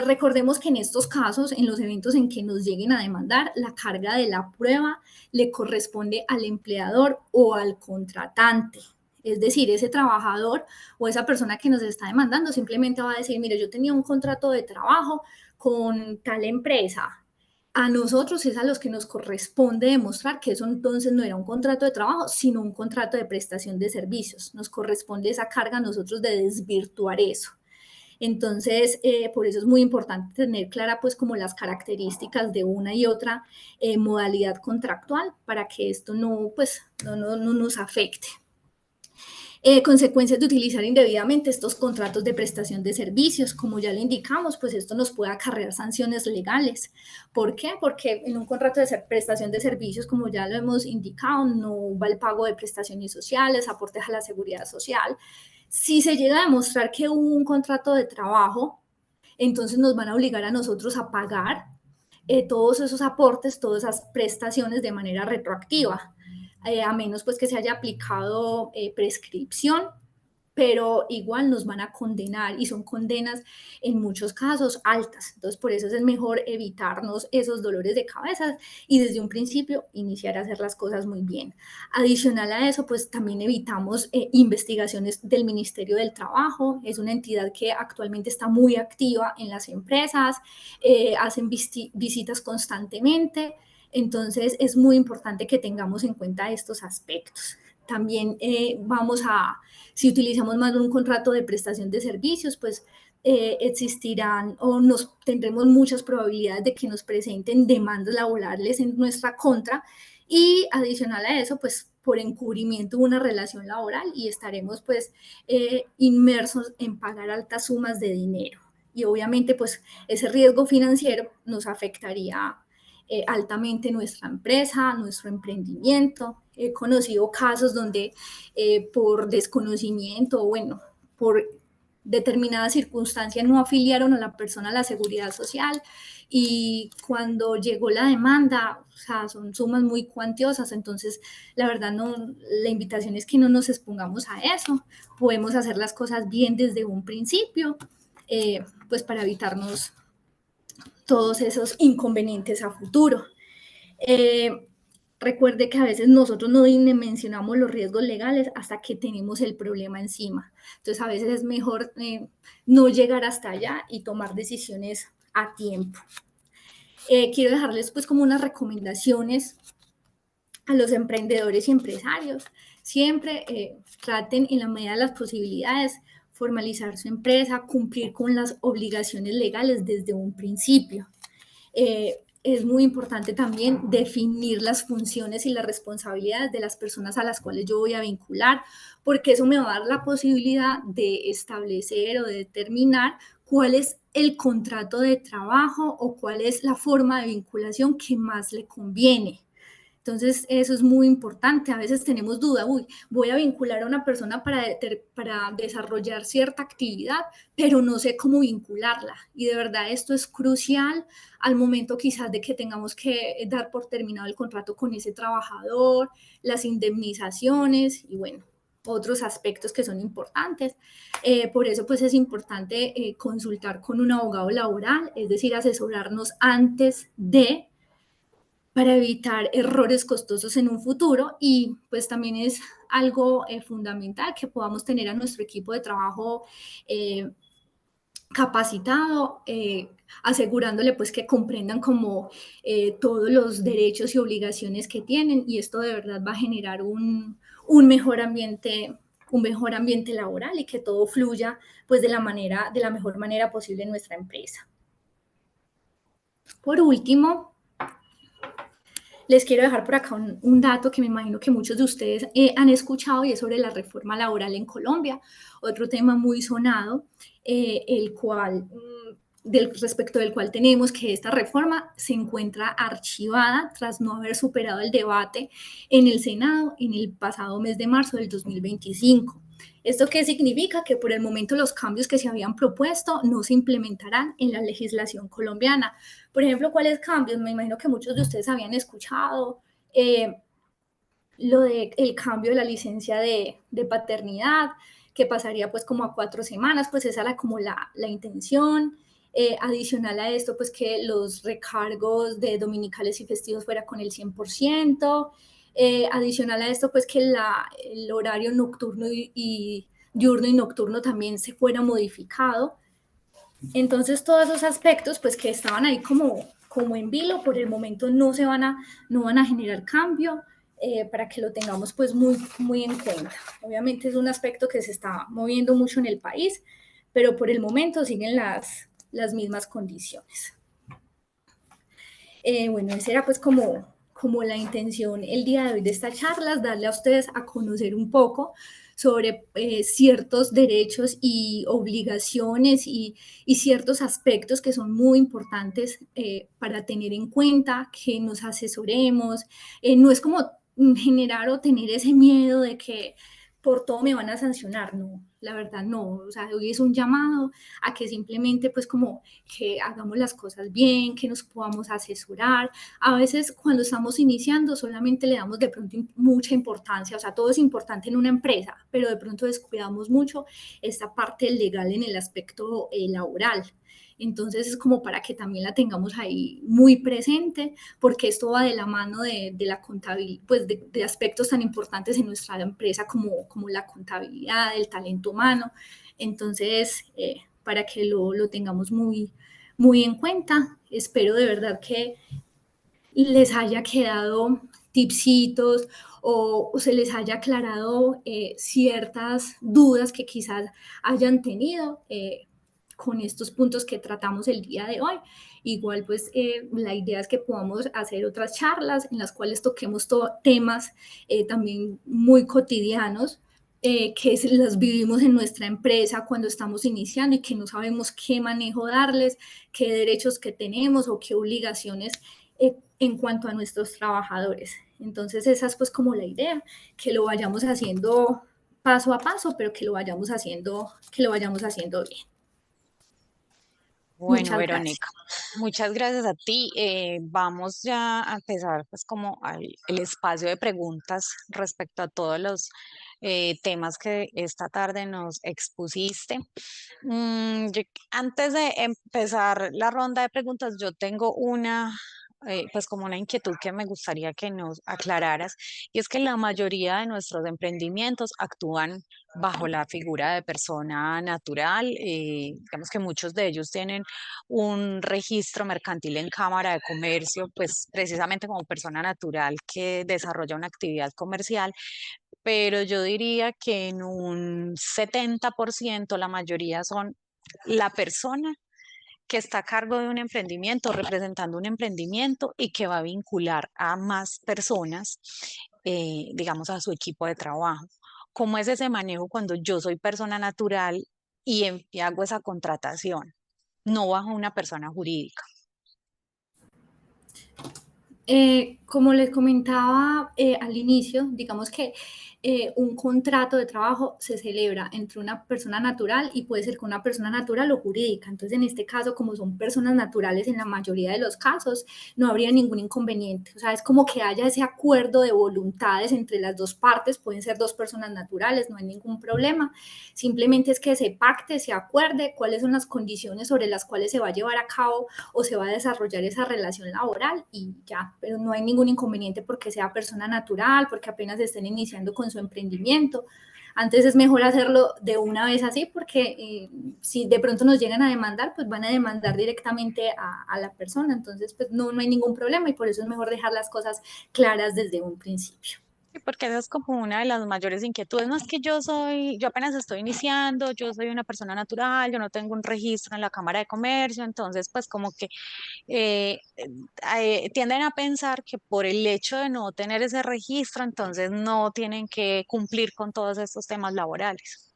Recordemos que en estos casos, en los eventos en que nos lleguen a demandar, la carga de la prueba le corresponde al empleador o al contratante. Es decir, ese trabajador o esa persona que nos está demandando simplemente va a decir, mire, yo tenía un contrato de trabajo con tal empresa. A nosotros es a los que nos corresponde demostrar que eso entonces no era un contrato de trabajo, sino un contrato de prestación de servicios. Nos corresponde esa carga a nosotros de desvirtuar eso. Entonces, por eso es muy importante tener clara pues como las características de una y otra modalidad contractual para que esto no, pues, no nos afecte. Consecuencias de utilizar indebidamente estos contratos de prestación de servicios, como ya le indicamos, pues esto nos puede acarrear sanciones legales. ¿Por qué? Porque en un contrato de prestación de servicios, como ya lo hemos indicado, no va el pago de prestaciones sociales, aportes a la seguridad social. Si se llega a demostrar que hubo un contrato de trabajo, entonces nos van a obligar a nosotros a pagar todos esos aportes, todas esas prestaciones de manera retroactiva, a menos pues que se haya aplicado prescripción, pero igual nos van a condenar y son condenas en muchos casos altas. Entonces, por eso es mejor evitarnos esos dolores de cabeza y desde un principio iniciar a hacer las cosas muy bien. Adicional a eso, pues también evitamos investigaciones del Ministerio del Trabajo. Es una entidad que actualmente está muy activa en las empresas, hacen visitas constantemente. Entonces, es muy importante que tengamos en cuenta estos aspectos. También si utilizamos más de un contrato de prestación de servicios, pues existirán o nos tendremos muchas probabilidades de que nos presenten demandas laborales en nuestra contra y adicional a eso, pues por encubrimiento de una relación laboral y estaremos pues inmersos en pagar altas sumas de dinero. Y obviamente pues ese riesgo financiero nos afectaría altamente nuestra empresa, nuestro emprendimiento. He conocido casos donde por desconocimiento, bueno, por determinada circunstancia no afiliaron a la persona a la seguridad social y cuando llegó la demanda, o sea, son sumas muy cuantiosas, entonces la verdad no, la invitación es que no nos expongamos a eso, podemos hacer las cosas bien desde un principio, pues para evitarnos todos esos inconvenientes a futuro. Eh, Recuerde que a veces nosotros no dimensionamos los riesgos legales hasta que tenemos el problema encima. Entonces a veces es mejor no llegar hasta allá y tomar decisiones a tiempo. Quiero dejarles pues como unas recomendaciones a los emprendedores y empresarios. Siempre traten en la medida de las posibilidades formalizar su empresa, cumplir con las obligaciones legales desde un principio. Es muy importante también definir las funciones y las responsabilidades de las personas a las cuales yo voy a vincular, porque eso me va a dar la posibilidad de establecer o de determinar cuál es el contrato de trabajo o cuál es la forma de vinculación que más le conviene. Entonces, eso es muy importante. A veces tenemos duda, uy, voy a vincular a una persona para desarrollar cierta actividad, pero no sé cómo vincularla. Y de verdad esto es crucial al momento quizás de que tengamos que dar por terminado el contrato con ese trabajador, las indemnizaciones y bueno, otros aspectos que son importantes. Por eso pues es importante consultar con un abogado laboral, es decir, asesorarnos antes de para evitar errores costosos en un futuro y pues también es algo fundamental que podamos tener a nuestro equipo de trabajo capacitado, asegurándole pues que comprendan como todos los derechos y obligaciones que tienen y esto de verdad va a generar un mejor ambiente laboral y que todo fluya pues de la mejor manera posible en nuestra empresa. Por último, les quiero dejar por acá un dato que me imagino que muchos de ustedes han escuchado y es sobre la reforma laboral en Colombia, otro tema muy sonado, el cual, respecto del cual tenemos que esta reforma se encuentra archivada tras no haber superado el debate en el Senado en el pasado mes de marzo del 2025. ¿Esto qué significa? Que por el momento los cambios que se habían propuesto no se implementarán en la legislación colombiana. Por ejemplo, ¿cuáles cambios? Me imagino que muchos de ustedes habían escuchado lo del cambio de la licencia de paternidad, que pasaría pues como a 4 semanas, pues esa era como la intención. Adicional a esto, pues que los recargos de dominicales y festivos fuera con el 100%. Adicional a esto, pues que el horario nocturno y diurno y nocturno también se fuera modificado. Entonces, todos esos aspectos, pues que estaban ahí como en vilo, por el momento no van a generar cambio, para que lo tengamos pues muy en cuenta. Obviamente es un aspecto que se está moviendo mucho en el país, pero por el momento siguen las mismas condiciones. Bueno, esa era pues como la intención el día de hoy de esta charla, darle a ustedes a conocer un poco sobre ciertos derechos y obligaciones y ciertos aspectos que son muy importantes para tener en cuenta, que nos asesoremos. No es como generar o tener ese miedo de que por todo me van a sancionar, no, la verdad no, o sea, hoy es un llamado a que simplemente pues como que hagamos las cosas bien, que nos podamos asesorar. A veces cuando estamos iniciando solamente le damos de pronto mucha importancia, o sea, todo es importante en una empresa, pero de pronto descuidamos mucho esta parte legal en el aspecto laboral. Entonces es como para que también la tengamos ahí muy presente, porque esto va de la mano de la contabilidad, pues de aspectos tan importantes en nuestra empresa como la contabilidad, el talento humano. Entonces, para que lo tengamos muy en cuenta. Espero de verdad que les haya quedado tipsitos o se les haya aclarado ciertas dudas que quizás hayan tenido con estos puntos que tratamos el día de hoy. Igual, pues la idea es que podamos hacer otras charlas en las cuales toquemos temas también muy cotidianos, que las vivimos en nuestra empresa cuando estamos iniciando y que no sabemos qué manejo darles, qué derechos que tenemos o qué obligaciones en cuanto a nuestros trabajadores. Entonces esa es pues como la idea, que lo vayamos haciendo paso a paso, pero que lo vayamos haciendo bien. Bueno, Muchas gracias. Verónica, muchas gracias a ti. Vamos ya a empezar pues como el espacio de preguntas respecto a todos los temas que esta tarde nos expusiste. Antes de empezar la ronda de preguntas, yo tengo pues como una inquietud que me gustaría que nos aclararas, y es que la mayoría de nuestros emprendimientos actúan bajo la figura de persona natural. Digamos que muchos de ellos tienen un registro mercantil en Cámara de Comercio, pues precisamente como persona natural que desarrolla una actividad comercial, pero yo diría que en un 70% la mayoría son la persona que está a cargo de un emprendimiento, representando un emprendimiento y que va a vincular a más personas, digamos, a su equipo de trabajo. ¿Cómo es ese manejo cuando yo soy persona natural y hago esa contratación, no bajo una persona jurídica? Como les comentaba al inicio, digamos que un contrato de trabajo se celebra entre una persona natural y puede ser con una persona natural o jurídica. Entonces, en este caso, como son personas naturales en la mayoría de los casos, no habría ningún inconveniente. O sea, es como que haya ese acuerdo de voluntades entre las dos partes, pueden ser dos personas naturales, no hay ningún problema. Simplemente es que se pacte, se acuerde cuáles son las condiciones sobre las cuales se va a llevar a cabo o se va a desarrollar esa relación laboral y ya, pero no hay ningún inconveniente porque sea persona natural, porque apenas estén iniciando con su emprendimiento. Antes es mejor hacerlo de una vez así porque si de pronto nos llegan a demandar, pues van a demandar directamente a la persona. Entonces, pues no hay ningún problema y por eso es mejor dejar las cosas claras desde un principio. Sí, porque esa es como una de las mayores inquietudes. No es que yo apenas estoy iniciando, yo soy una persona natural, yo no tengo un registro en la Cámara de Comercio, entonces pues como que tienden a pensar que por el hecho de no tener ese registro, entonces no tienen que cumplir con todos estos temas laborales.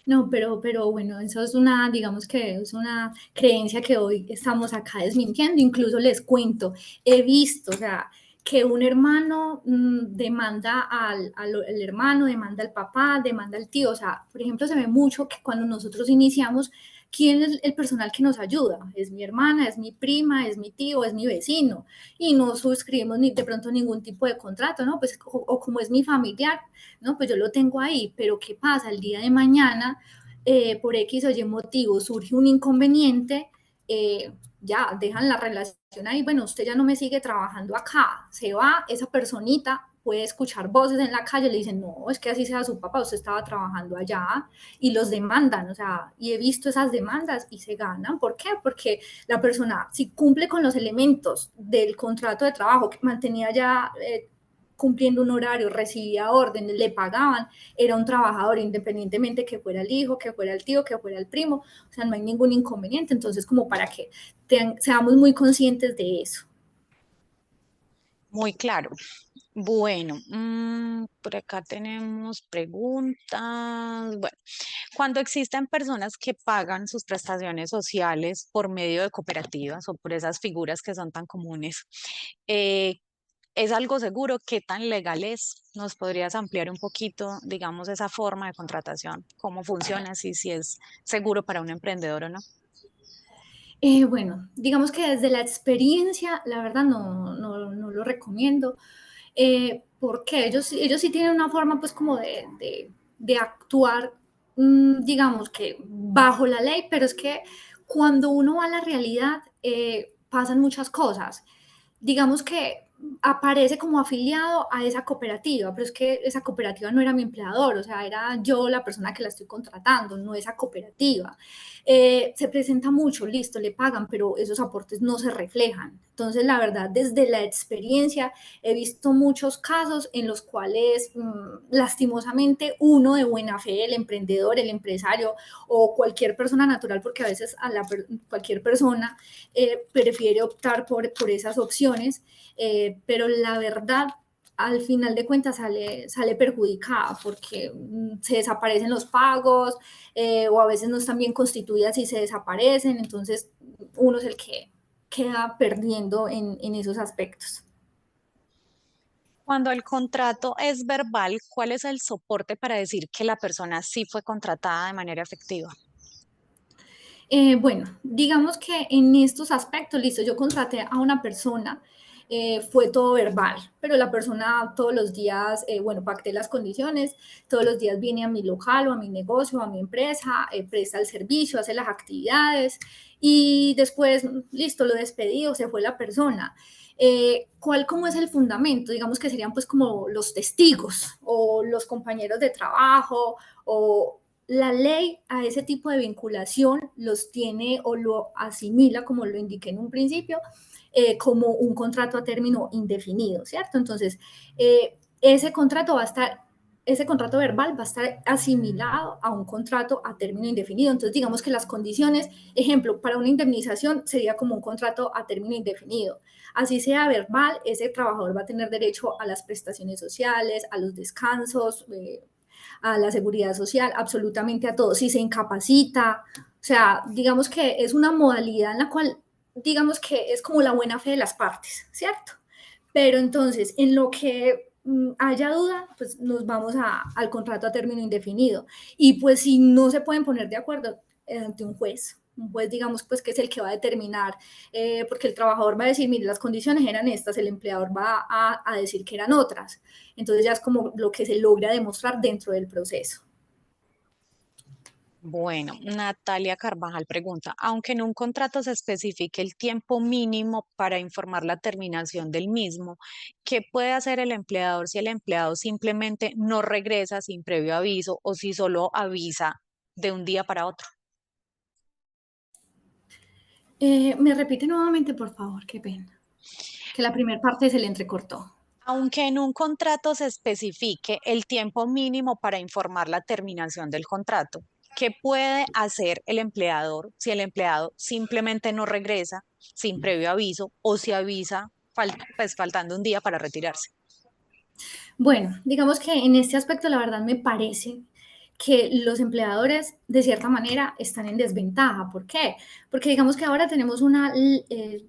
No, pero bueno, eso es una, digamos que es una creencia que hoy estamos acá desmintiendo. Incluso les cuento, he visto, o sea, que un hermano demanda al hermano, demanda al papá, demanda al tío. O sea, por ejemplo, se ve mucho que cuando nosotros iniciamos, ¿quién es el personal que nos ayuda? Es mi hermana, es mi prima, es mi tío, es mi vecino. Y no suscribimos ni de pronto ningún tipo de contrato, ¿no? Pues, o como es mi familiar, ¿no? Pues yo lo tengo ahí, pero ¿qué pasa? El día de mañana, por X o Y motivo, surge un inconveniente, ya dejan la relación ahí, bueno, usted ya no me sigue trabajando acá, se va, esa personita puede escuchar voces en la calle, le dicen, no, es que así sea su papá, usted estaba trabajando allá, y los demandan, o sea, y he visto esas demandas y se ganan, ¿por qué? Porque la persona, si cumple con los elementos del contrato de trabajo que mantenía ya cumpliendo un horario, recibía órdenes, le pagaban, era un trabajador independientemente que fuera el hijo, que fuera el tío, que fuera el primo, o sea, no hay ningún inconveniente, entonces como para que seamos muy conscientes de eso. Muy claro. Bueno, por acá tenemos preguntas. Bueno, cuando existen personas que pagan sus prestaciones sociales por medio de cooperativas o por esas figuras que son tan comunes, eh, ¿es algo seguro? ¿Qué tan legal es? ¿Nos podrías ampliar un poquito, digamos, esa forma de contratación? ¿Cómo funciona? Si es seguro para un emprendedor o no. Bueno, digamos que desde la experiencia, la verdad no lo recomiendo, porque ellos sí tienen una forma pues como de actuar, digamos que bajo la ley, pero es que cuando uno va a la realidad pasan muchas cosas. Digamos que aparece como afiliado a esa cooperativa, pero es que esa cooperativa no era mi empleador, o sea, era yo la persona que la estoy contratando, no esa cooperativa. Se presenta mucho, listo, le pagan, pero esos aportes no se reflejan. Entonces, la verdad, desde la experiencia he visto muchos casos en los cuales lastimosamente uno de buena fe, el emprendedor, el empresario o cualquier persona natural, porque a veces cualquier persona prefiere optar por esas opciones, pero la verdad al final de cuentas sale perjudicada porque se desaparecen los pagos o a veces no están bien constituidas y se desaparecen, entonces uno es el que queda perdiendo en esos aspectos. Cuando el contrato es verbal, ¿cuál es el soporte para decir que la persona sí fue contratada de manera efectiva? Bueno, digamos que en estos aspectos, listo, yo contraté a una persona, fue todo verbal, pero la persona todos los días, bueno, pacté las condiciones, todos los días viene a mi local o a mi negocio, a mi empresa, presta el servicio, hace las actividades y después, listo, lo despedí o se fue la persona. ¿Cuál como es el fundamento? Digamos que serían pues como los testigos o los compañeros de trabajo o la ley a ese tipo de vinculación los tiene o lo asimila, como lo indiqué en un principio, como un contrato a término indefinido, ¿cierto? Entonces, ese contrato verbal va a estar asimilado a un contrato a término indefinido. Entonces, digamos que las condiciones, ejemplo, para una indemnización sería como un contrato a término indefinido. Así sea verbal, ese trabajador va a tener derecho a las prestaciones sociales, a los descansos, a la seguridad social, absolutamente a todo. Si se incapacita, o sea, digamos que es una modalidad en la cual, digamos que es como la buena fe de las partes, ¿cierto? Pero entonces, en lo que haya duda, pues nos vamos al contrato a término indefinido. Y pues si no se pueden poner de acuerdo ante un juez, digamos, pues que es el que va a determinar, porque el trabajador va a decir, mire, las condiciones eran estas, el empleador va a decir que eran otras. Entonces ya es como lo que se logra demostrar dentro del proceso. Bueno, Natalia Carvajal pregunta, aunque en un contrato se especifique el tiempo mínimo para informar la terminación del mismo, ¿qué puede hacer el empleador si el empleado simplemente no regresa sin previo aviso o si solo avisa de un día para otro? Me repite nuevamente, por favor, qué pena. Que la primera parte se le entrecortó. Aunque en un contrato se especifique el tiempo mínimo para informar la terminación del contrato, ¿qué puede hacer el empleador si el empleado simplemente no regresa sin previo aviso o si avisa pues faltando un día para retirarse? Bueno, digamos que en este aspecto la verdad me parece que los empleadores de cierta manera están en desventaja. ¿Por qué? Porque digamos que ahora tenemos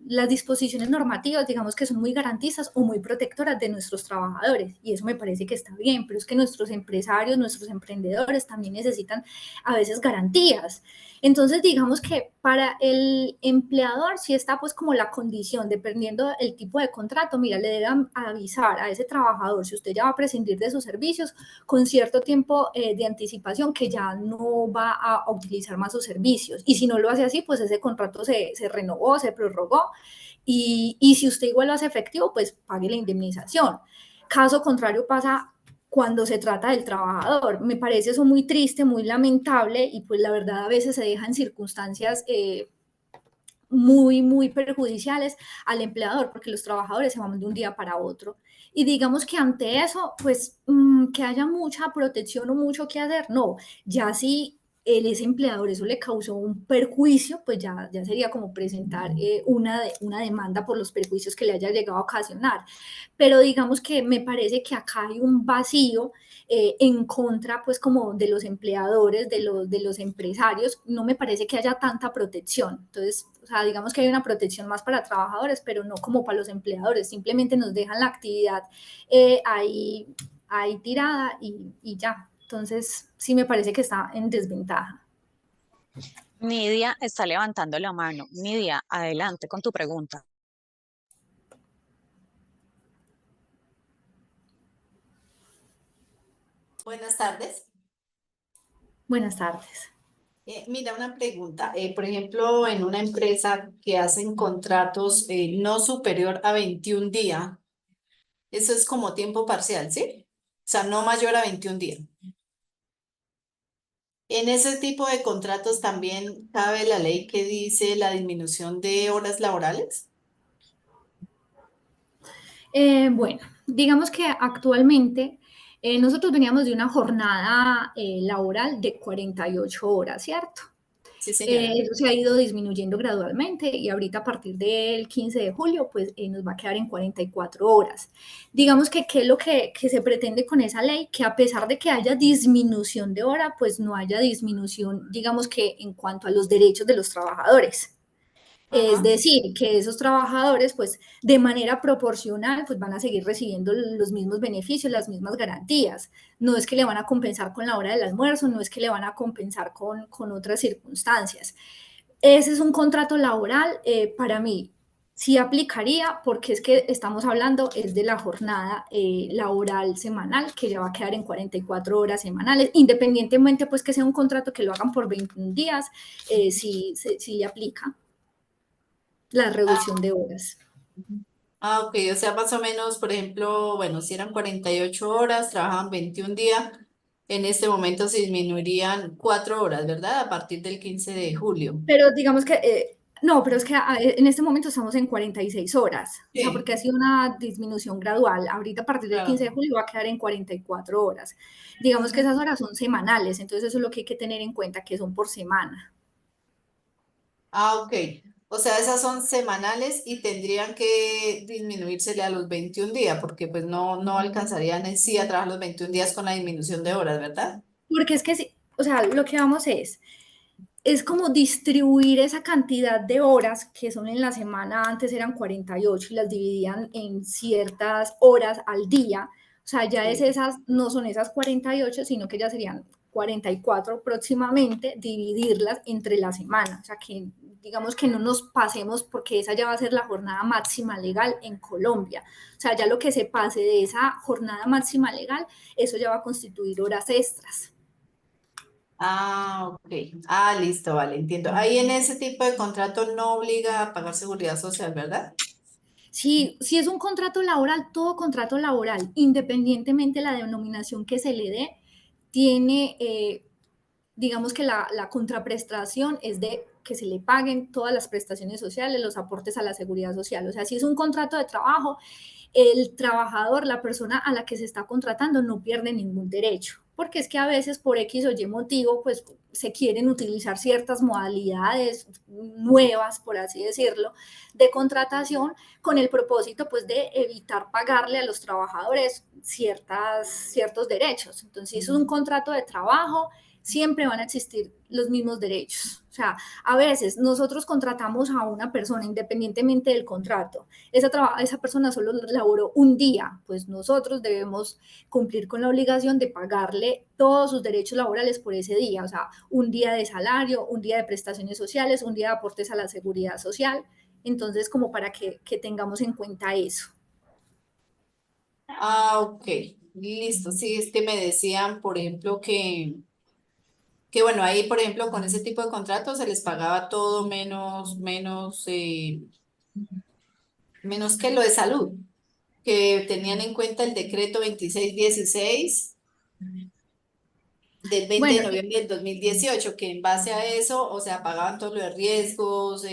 las disposiciones normativas, digamos que son muy garantistas o muy protectoras de nuestros trabajadores y eso me parece que está bien, pero es que nuestros empresarios, nuestros emprendedores también necesitan a veces garantías. Entonces, digamos que para el empleador sí está pues como la condición, dependiendo del tipo de contrato, mira, le deben avisar a ese trabajador si usted ya va a prescindir de sus servicios con cierto tiempo de anticipación que ya no va a utilizar más sus servicios. Y si no lo hace así, pues ese contrato se renovó, se prorrogó y si usted igual lo hace efectivo, pues pague la indemnización. Caso contrario pasa cuando se trata del trabajador. Me parece eso muy triste, muy lamentable y pues la verdad a veces se dejan circunstancias muy perjudiciales al empleador porque los trabajadores se van de un día para otro. Y digamos que ante eso, pues que haya mucha protección o mucho que hacer, no, ya si él es empleador, eso le causó un perjuicio, pues ya sería como presentar una demanda por los perjuicios que le haya llegado a ocasionar. Pero digamos que me parece que acá hay un vacío en contra, pues como de los empleadores, de los empresarios, no me parece que haya tanta protección. Entonces, o sea, digamos que hay una protección más para trabajadores, pero no como para los empleadores, simplemente nos dejan la actividad ahí tirada y ya. Entonces, sí me parece que está en desventaja. Nidia está levantando la mano. Nidia, adelante con tu pregunta. Buenas tardes. Buenas tardes. Mira, una pregunta. Por ejemplo, en una empresa que hacen contratos no superior a 21 días, eso es como tiempo parcial, ¿sí? O sea, no mayor a 21 días. En ese tipo de contratos también cabe la ley que dice la disminución de horas laborales. Bueno, digamos que actualmente nosotros veníamos de una jornada laboral de 48 horas, ¿cierto? Sí, señora. Eso se ha ido disminuyendo gradualmente y ahorita a partir del 15 de julio pues nos va a quedar en 44 horas. Digamos que qué es lo que se pretende con esa ley, que a pesar de que haya disminución de hora, pues no haya disminución, digamos que en cuanto a los derechos de los trabajadores. Es Ajá. decir, que esos trabajadores, pues, de manera proporcional, pues van a seguir recibiendo los mismos beneficios, las mismas garantías. No es que le van a compensar con la hora del almuerzo, no es que le van a compensar con otras circunstancias. Ese es un contrato laboral, para mí, sí aplicaría, porque es que estamos hablando es de la jornada laboral semanal, que ya va a quedar en 44 horas semanales, independientemente, pues, que sea un contrato que lo hagan por 21 días, sí le aplica la reducción Ah, de horas. ok, o sea, más o menos, por ejemplo, bueno, si eran 48 horas, trabajaban 21 días, en este momento se disminuirían 4 horas, ¿verdad? A partir del 15 de julio. Pero digamos que, no, pero es que en este momento estamos en 46 horas, o sea, Sí, porque ha sido una disminución gradual. Ahorita a partir del 15 claro. de julio va a quedar en 44 horas. Digamos que Ujú. esas horas son semanales, entonces eso es lo que hay que tener en cuenta, que son por semana. Ah, ok. O sea, esas son semanales y tendrían que disminuírsele a los 21 días, porque pues no alcanzarían en sí a trabajar los 21 días con la disminución de horas, ¿verdad? Porque es que, o sea, lo que vamos es como distribuir esa cantidad de horas que son en la semana, antes eran 48 y las dividían en ciertas horas al día. O sea, ya es Sí. esas, no son esas 48, sino que ya serían 44 próximamente, dividirlas entre la semana. O sea, que digamos que no nos pasemos porque esa ya va a ser la jornada máxima legal en Colombia. O sea, ya lo que se pase de esa jornada máxima legal, eso ya va a constituir horas extras. Ah, ok. Ah, listo, vale, entiendo. Ahí en ese tipo de contrato no obliga a pagar seguridad social, ¿verdad? Si es un contrato laboral, todo contrato laboral, independientemente de la denominación que se le dé, tiene digamos que la contraprestación es de que se le paguen todas las prestaciones sociales, los aportes a la seguridad social. O sea, si es un contrato de trabajo, el trabajador, la persona a la que se está contratando, no pierde ningún derecho, porque es que a veces por X o Y motivo, pues se quieren utilizar ciertas modalidades nuevas, por así decirlo, de contratación con el propósito pues de evitar pagarle a los trabajadores ciertos derechos. Entonces, si es un contrato de trabajo, siempre van a existir los mismos derechos. O sea, a veces nosotros contratamos a una persona independientemente del contrato. Esa persona solo laboró un día, pues nosotros debemos cumplir con la obligación de pagarle todos sus derechos laborales por ese día. O sea, un día de salario, un día de prestaciones sociales, un día de aportes a la seguridad social. Entonces, como para que tengamos en cuenta eso. Ah, ok, listo. Sí, es que me decían, por ejemplo, que bueno, ahí, por ejemplo, con ese tipo de contratos se les pagaba todo menos que lo de salud, que tenían en cuenta el decreto 2616 del 20 de Bueno, noviembre del 2018, que en base a eso, o sea, pagaban todo lo de riesgos,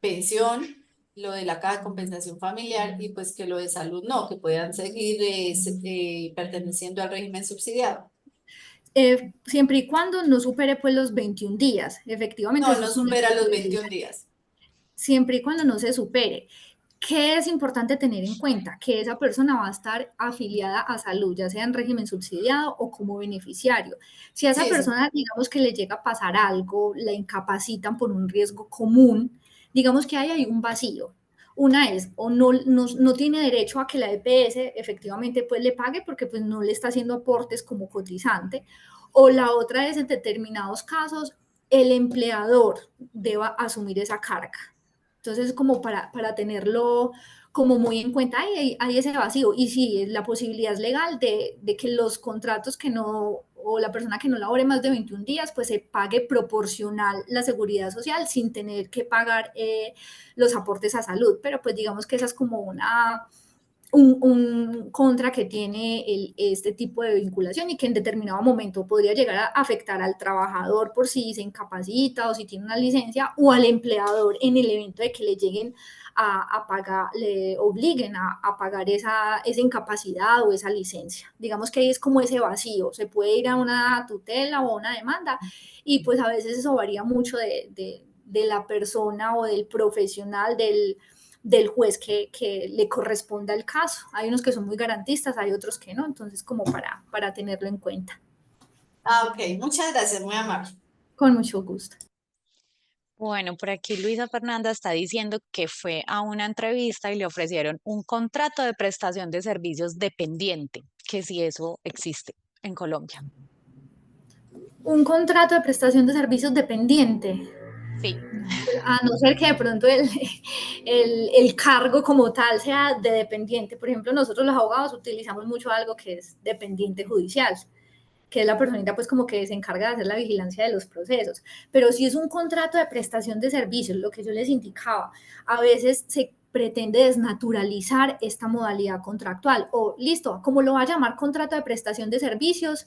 pensión, lo de la caja de compensación familiar y pues que lo de salud no, que puedan seguir perteneciendo al régimen subsidiado. siempre y cuando no supere pues los 21 días. Efectivamente, No, eso no es una supera los posibilidad. 21 días. Siempre y cuando no se supere. ¿Qué es importante tener en cuenta? Que esa persona va a estar afiliada a salud, ya sea en régimen subsidiado o como beneficiario. Si a esa Sí, sí. persona, digamos que le llega a pasar algo, la incapacitan por un riesgo común, digamos que ahí hay un vacío. Una es, o no tiene derecho a que la EPS efectivamente pues le pague porque pues no le está haciendo aportes como cotizante, o la otra es en determinados casos el empleador deba asumir esa carga. Entonces, como para tenerlo como muy en cuenta, hay ese vacío. Y sí, la posibilidad es legal de que los contratos que no, o la persona que no labore más de 21 días, pues se pague proporcional la seguridad social sin tener que pagar los aportes a salud. Pero pues digamos que esa es como un contra que tiene este tipo de vinculación y que en determinado momento podría llegar a afectar al trabajador por si se incapacita o si tiene una licencia o al empleador en el evento de que le lleguen a pagar, le obliguen a pagar esa incapacidad o esa licencia. Digamos que ahí es como ese vacío, se puede ir a una tutela o a una demanda y pues a veces eso varía mucho de la persona o del profesional, del juez que le corresponda el caso. Hay unos que son muy garantistas, hay otros que no, entonces como para tenerlo en cuenta. Ah, ok, muchas gracias, muy amable. Con mucho gusto. Bueno, por aquí Luisa Fernanda está diciendo que fue a una entrevista y le ofrecieron un contrato de prestación de servicios dependiente, que si eso existe en Colombia. Un contrato de prestación de servicios dependiente. Sí. A no ser que de pronto el cargo como tal sea de dependiente. Por ejemplo, nosotros los abogados utilizamos mucho algo que es dependiente judicial, que es la personita pues como que se encarga de hacer la vigilancia de los procesos. Pero si es un contrato de prestación de servicios, lo que yo les indicaba, a veces se pretende desnaturalizar esta modalidad contractual o listo, como lo va a llamar contrato de prestación de servicios,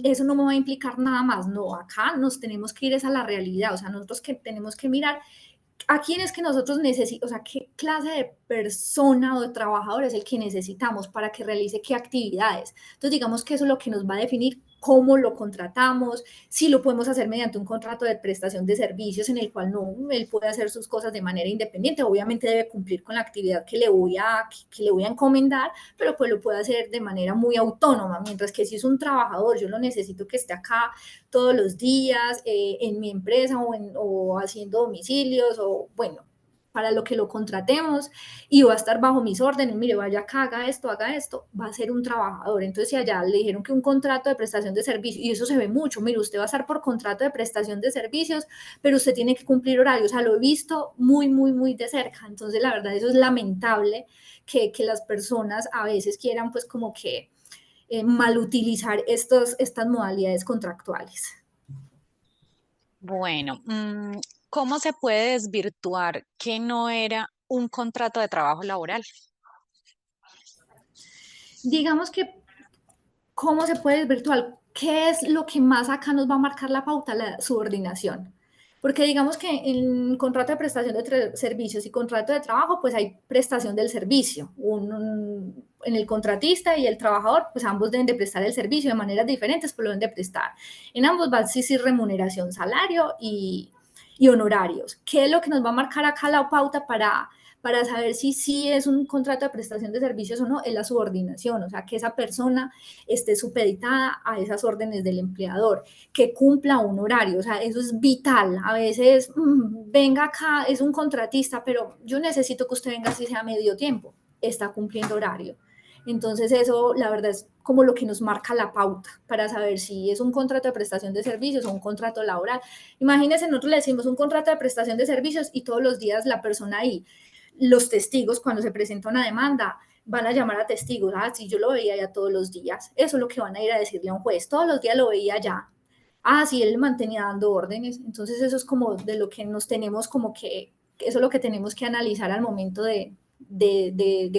eso no me va a implicar nada más, no, acá nos tenemos que ir a la realidad, o sea, nosotros que tenemos que mirar a quién es que nosotros necesitamos, o sea, qué clase de persona o de trabajador es el que necesitamos para que realice qué actividades. Entonces, digamos que eso es lo que nos va a definir cómo lo contratamos, si lo podemos hacer mediante un contrato de prestación de servicios en el cual no, él puede hacer sus cosas de manera independiente, obviamente debe cumplir con la actividad que le voy a encomendar, pero pues lo puede hacer de manera muy autónoma, mientras que si es un trabajador, yo lo necesito que esté acá todos los días en mi empresa o haciendo domicilios o bueno, para lo que lo contratemos y va a estar bajo mis órdenes, mire, vaya acá, haga esto, va a ser un trabajador. Entonces, si allá le dijeron que un contrato de prestación de servicios, y eso se ve mucho, mire, usted va a estar por contrato de prestación de servicios, pero usted tiene que cumplir horarios, o sea, lo he visto muy, muy, muy de cerca. Entonces, la verdad, eso es lamentable que las personas a veces quieran pues como que malutilizar estas modalidades contractuales. Bueno, ¿cómo se puede desvirtuar que no era un contrato de trabajo laboral? Digamos que, ¿cómo se puede desvirtuar? ¿qué es lo que más acá nos va a marcar la pauta? La subordinación. Porque digamos que en contrato de prestación de servicios y contrato de trabajo, pues hay prestación del servicio. En el contratista y el trabajador, pues ambos deben de prestar el servicio de maneras diferentes, pero lo deben de prestar. En ambos va a existir remuneración, salario y honorarios. ¿Qué es lo que nos va a marcar acá la pauta para saber si es un contrato de prestación de servicios o no? Es la subordinación, o sea, que esa persona esté supeditada a esas órdenes del empleador, que cumpla un horario, o sea, eso es vital. A veces, venga acá, es un contratista, pero yo necesito que usted venga así sea medio tiempo, está cumpliendo horario. Entonces eso, la verdad, es como lo que nos marca la pauta para saber si es un contrato de prestación de servicios o un contrato laboral. Imagínense, nosotros le decimos un contrato de prestación de servicios y todos los días la persona ahí, los testigos, cuando se presenta una demanda, van a llamar a testigos. Ah, sí, yo lo veía ya todos los días. Eso es lo que van a ir a decirle a un juez. Todos los días lo veía ya. Ah, sí, él mantenía dando órdenes. Entonces eso es como de lo que nos tenemos como que, eso es lo que tenemos que analizar al momento de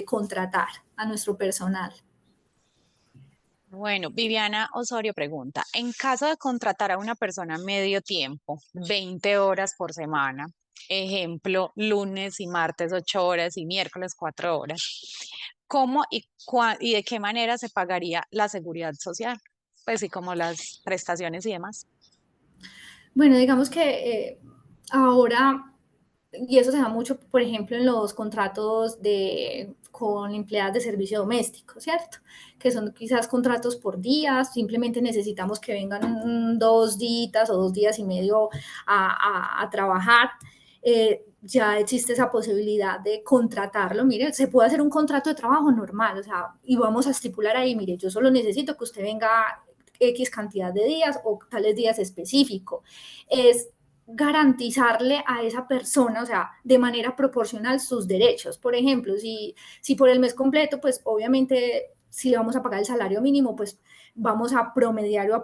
contratar a nuestro personal. Bueno, Viviana Osorio pregunta, en caso de contratar a una persona medio tiempo, 20 horas por semana, ejemplo, lunes y martes 8 horas y miércoles 4 horas, ¿cómo y de qué manera se pagaría la seguridad social? Pues y como las prestaciones y demás. Bueno, digamos que ahora, y eso se da mucho, por ejemplo, en los contratos con empleadas de servicio doméstico, ¿cierto? Que son quizás contratos por días, simplemente necesitamos que vengan 2 días o 2 días y medio a trabajar. Ya existe esa posibilidad de contratarlo. Mire, se puede hacer un contrato de trabajo normal, o sea, y vamos a estipular ahí, mire, yo solo necesito que usted venga X cantidad de días o tales días específicos. Es garantizarle a esa persona, o sea, de manera proporcional sus derechos. Por ejemplo, si por el mes completo, pues obviamente si le vamos a pagar el salario mínimo, pues vamos a promediar o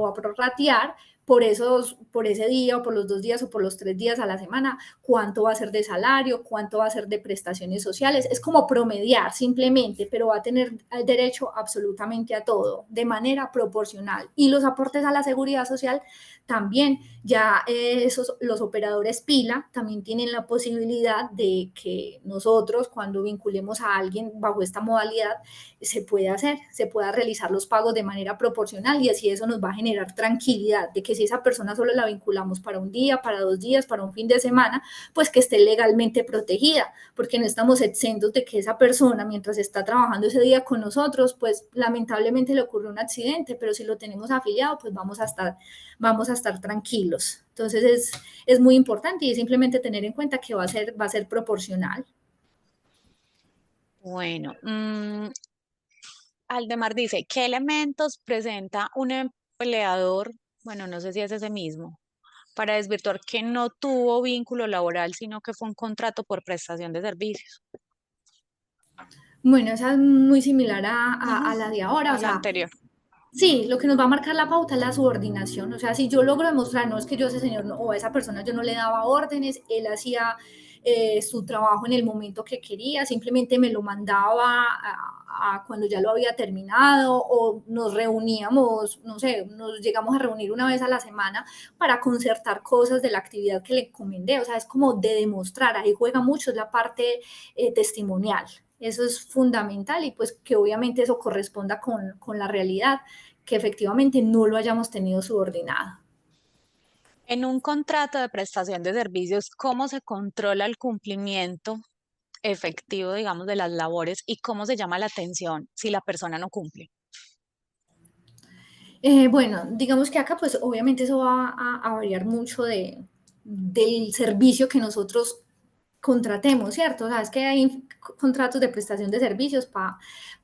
a prorratear por ese día o por los 2 días o por los 3 días a la semana, cuánto va a ser de salario, cuánto va a ser de prestaciones sociales. Es como promediar simplemente, pero va a tener el derecho absolutamente a todo, de manera proporcional. Y los aportes a la seguridad social también, ya los operadores pila también tienen la posibilidad de que nosotros cuando vinculemos a alguien bajo esta modalidad se pueda realizar los pagos de manera proporcional y así eso nos va a generar tranquilidad de que si esa persona solo la vinculamos para un día, para 2 días, para un fin de semana, pues que esté legalmente protegida, porque no estamos exentos de que esa persona mientras está trabajando ese día con nosotros, pues lamentablemente le ocurrió un accidente, pero si lo tenemos afiliado, pues vamos a estar tranquilos. Entonces es muy importante y es simplemente tener en cuenta que va a ser proporcional. Bueno, Aldemar dice, ¿qué elementos presenta un empleador? Bueno, no sé si es ese mismo, para desvirtuar que no tuvo vínculo laboral, sino que fue un contrato por prestación de servicios. Bueno, esa es muy similar a la Ujú, de ahora, o a la sea, anterior. sí, lo que nos va a marcar la pauta es la subordinación. O sea, si yo logro demostrar, no es que yo a ese señor o a esa persona yo no le daba órdenes, él hacía su trabajo en el momento que quería, simplemente me lo mandaba cuando ya lo había terminado o nos reuníamos, no sé, nos llegamos a reunir una vez a la semana para concertar cosas de la actividad que le encomendé. O sea, es como de demostrar, ahí juega mucho, es la parte testimonial. Eso es fundamental y pues que obviamente eso corresponda con la realidad, que efectivamente no lo hayamos tenido subordinado. En un contrato de prestación de servicios, ¿cómo se controla el cumplimiento efectivo, digamos, de las labores y cómo se llama la atención si la persona no cumple? Bueno, digamos que acá pues obviamente eso va a variar mucho del servicio que nosotros contratemos, ¿cierto? O sea, es que hay contratos de prestación de servicios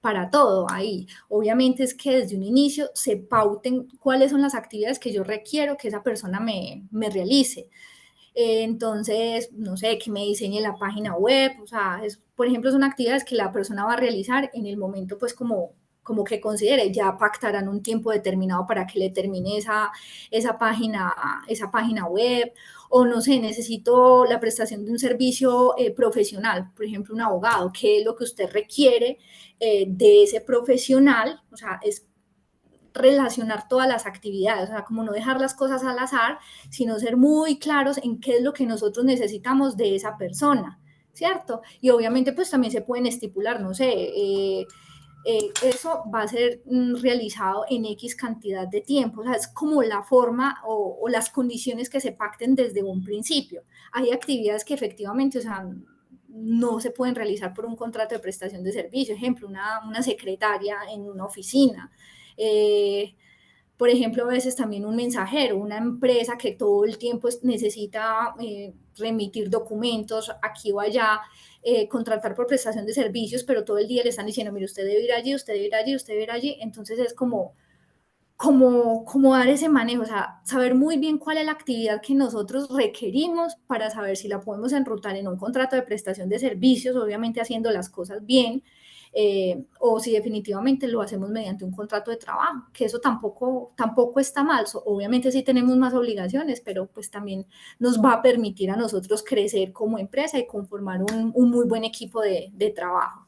para todo ahí. Obviamente es que desde un inicio se pauten cuáles son las actividades que yo requiero que esa persona me realice. Entonces, no sé, que me diseñe la página web, o sea, por ejemplo, son actividades que la persona va a realizar en el momento, pues como que considere, ya pactarán un tiempo determinado para que le termine esa página web, o no sé, necesito la prestación de un servicio profesional, por ejemplo, un abogado, qué es lo que usted requiere de ese profesional, o sea, es relacionar todas las actividades, o sea, como no dejar las cosas al azar, sino ser muy claros en qué es lo que nosotros necesitamos de esa persona, ¿cierto? Y obviamente pues también se pueden estipular, no sé, eso va a ser realizado en X cantidad de tiempo. O sea, es como la forma o las condiciones que se pacten desde un principio. Hay actividades que efectivamente, o sea, no se pueden realizar por un contrato de prestación de servicio. Ejemplo, una secretaria en una oficina. Por ejemplo, a veces también un mensajero, una empresa que todo el tiempo necesita remitir documentos aquí o allá, contratar por prestación de servicios, pero todo el día le están diciendo, mire, usted debe ir allí, usted debe ir allí, usted debe ir allí. Entonces es como dar ese manejo, o sea, saber muy bien cuál es la actividad que nosotros requerimos para saber si la podemos enrutar en un contrato de prestación de servicios, obviamente haciendo las cosas bien, o si definitivamente lo hacemos mediante un contrato de trabajo, que eso tampoco está mal. Obviamente sí tenemos más obligaciones, pero pues también nos va a permitir a nosotros crecer como empresa y conformar un muy buen equipo de trabajo.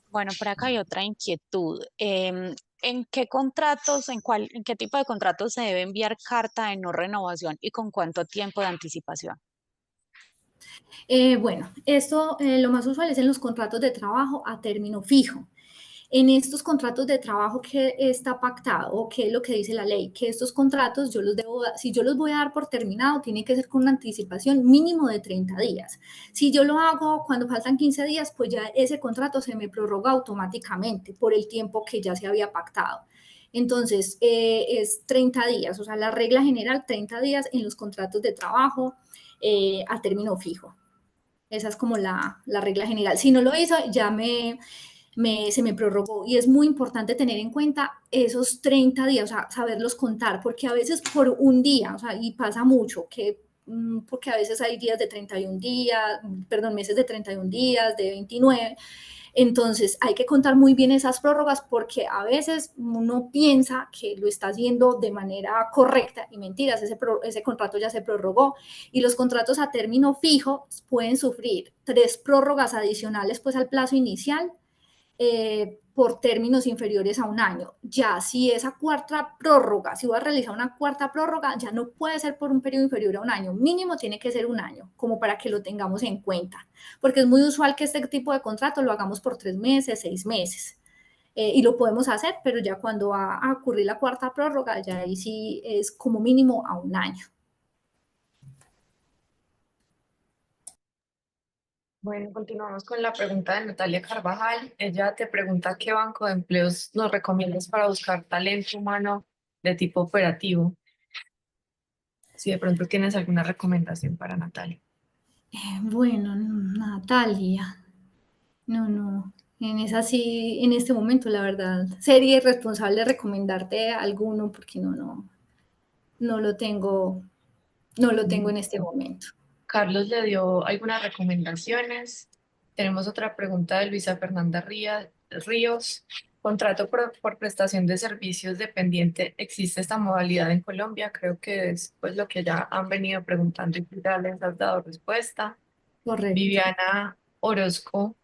Bueno, por acá hay otra inquietud. ¿En qué contratos, en qué tipo de contratos se debe enviar carta de no renovación y con cuánto tiempo de anticipación? Bueno, esto lo más usual es en los contratos de trabajo a término fijo. En estos contratos de trabajo que está pactado o qué es lo que dice la ley, que estos contratos si yo los voy a dar por terminado, tiene que ser con una anticipación mínimo de 30 días. Si yo lo hago cuando faltan 15 días, pues ya ese contrato se me prorroga automáticamente por el tiempo que ya se había pactado. Entonces, es 30 días, o sea, la regla general, 30 días en los contratos de trabajo a término fijo. Esa es como la regla general. Si no lo hizo, ya se me prorrogó. Y es muy importante tener en cuenta esos 30 días, o sea, saberlos contar, porque a veces por un día, o sea, y pasa mucho, porque a veces hay días de 31 días, perdón, meses de 31 días, de 29. Entonces hay que contar muy bien esas prórrogas porque a veces uno piensa que lo está haciendo de manera correcta y mentiras, ese contrato ya se prorrogó y los contratos a término fijo pueden sufrir 3 prórrogas adicionales pues al plazo inicial por términos inferiores a un año. Ya si esa cuarta prórroga, si voy a realizar una cuarta prórroga, ya no puede ser por un periodo inferior a un año, mínimo tiene que ser un año, como para que lo tengamos en cuenta, porque es muy usual que este tipo de contrato lo hagamos por 3 meses, 6 meses. Y lo podemos hacer, pero ya cuando va a ocurrir la cuarta prórroga, ya ahí sí es como mínimo a un año. Bueno, continuamos con la pregunta de Natalia Carvajal. Ella te pregunta qué banco de empleos nos recomiendas para buscar talento humano de tipo operativo. Si de pronto tienes alguna recomendación para Natalia. Bueno, Natalia, no, en esa sí, en este momento, la verdad, sería irresponsable recomendarte alguno porque no lo tengo, no lo tengo en este momento. Carlos le dio algunas recomendaciones. Tenemos otra pregunta de Luisa Fernanda Ríos. Contrato por prestación de servicios dependiente. ¿Existe esta modalidad en Colombia? Creo que es pues lo que ya han venido preguntando y ya les has dado respuesta. Correcto. Viviana Orozco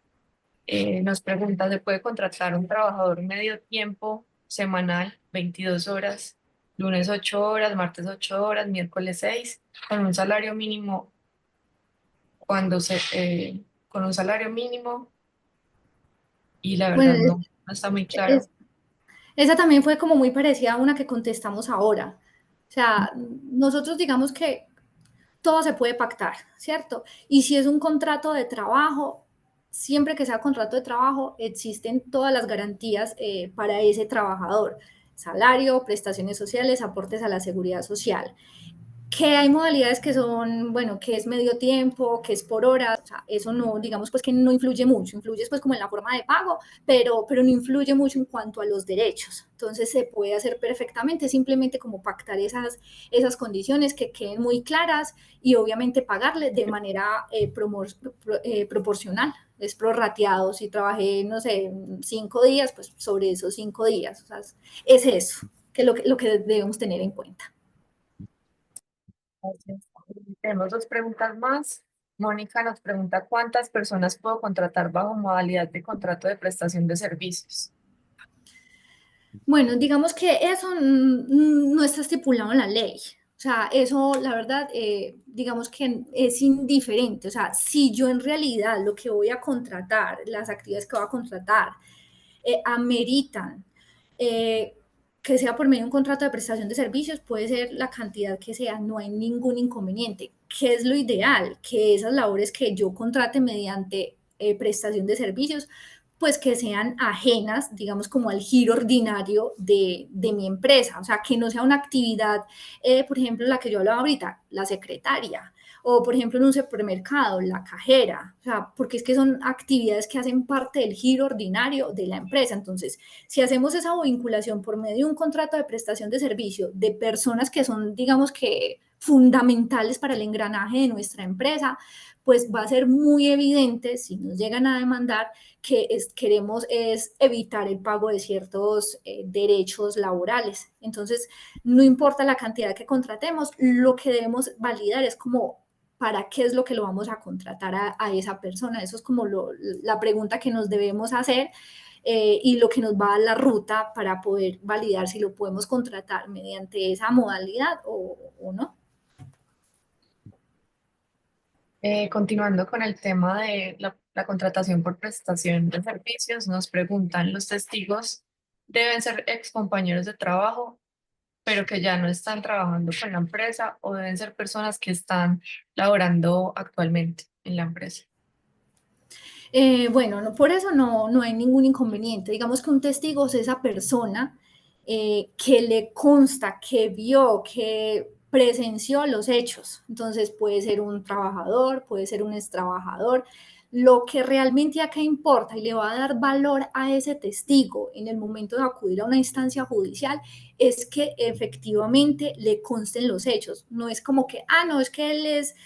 nos pregunta, ¿se puede contratar un trabajador medio tiempo semanal, 22 horas, lunes 8 horas, martes 8 horas, miércoles 6, con un salario mínimo con un salario mínimo? Y la Bueno, verdad no está muy claro. esa también fue como muy parecida a una que contestamos ahora. O sea, nosotros digamos que todo se puede pactar, ¿cierto? Y si es un contrato de trabajo, siempre que sea contrato de trabajo, existen todas las garantías para ese trabajador. Salario, prestaciones sociales, aportes a la seguridad social. Que hay modalidades que son, bueno, que es medio tiempo, que es por hora, o sea, eso no, digamos pues que no influye mucho, influye pues como en la forma de pago, pero no influye mucho en cuanto a los derechos. Entonces se puede hacer perfectamente, simplemente como pactar esas condiciones que queden muy claras y obviamente pagarle de manera proporcional. Es prorrateado, si trabajé, no sé, 5 días, pues sobre esos 5 días. O sea, es eso, que es lo que debemos tener en cuenta. Gracias. Tenemos dos preguntas más. Mónica nos pregunta, ¿cuántas personas puedo contratar bajo modalidad de contrato de prestación de servicios? Bueno, digamos que eso no está estipulado en la ley. O sea, eso, la verdad, digamos que es indiferente. O sea, si yo en realidad lo que voy a contratar, las actividades que voy a contratar, ameritan eh, que sea por medio de un contrato de prestación de servicios, puede ser la cantidad que sea, no hay ningún inconveniente. ¿Qué es lo ideal? Que esas labores que yo contrate mediante prestación de servicios, pues que sean ajenas, digamos, como al giro ordinario de mi empresa. O sea, que no sea una actividad, por ejemplo, la que yo hablaba ahorita, la secretaria, o por ejemplo en un supermercado, la cajera, o sea, porque es que son actividades que hacen parte del giro ordinario de la empresa. Entonces, si hacemos esa vinculación por medio de un contrato de prestación de servicio de personas que son, digamos que, fundamentales para el engranaje de nuestra empresa, pues va a ser muy evidente si nos llegan a demandar que queremos es evitar el pago de ciertos derechos laborales. Entonces, no importa la cantidad que contratemos, lo que debemos validar es como para qué es lo que lo vamos a contratar a esa persona. Eso es como la pregunta que nos debemos hacer y lo que nos va a dar la ruta para poder validar si lo podemos contratar mediante esa modalidad o no. Continuando con el tema de la contratación por prestación de servicios, nos preguntan, ¿los testigos deben ser excompañeros de trabajo, pero que ya no están trabajando con la empresa, o deben ser personas que están laborando actualmente en la empresa? Bueno, no, por eso no hay ningún inconveniente. Digamos que un testigo es esa persona que le consta, que vio, que presenció los hechos. Entonces puede ser un trabajador, puede ser un extrabajador. Lo que realmente acá importa y le va a dar valor a ese testigo en el momento de acudir a una instancia judicial es que efectivamente le consten los hechos. No es como que, no, es que él es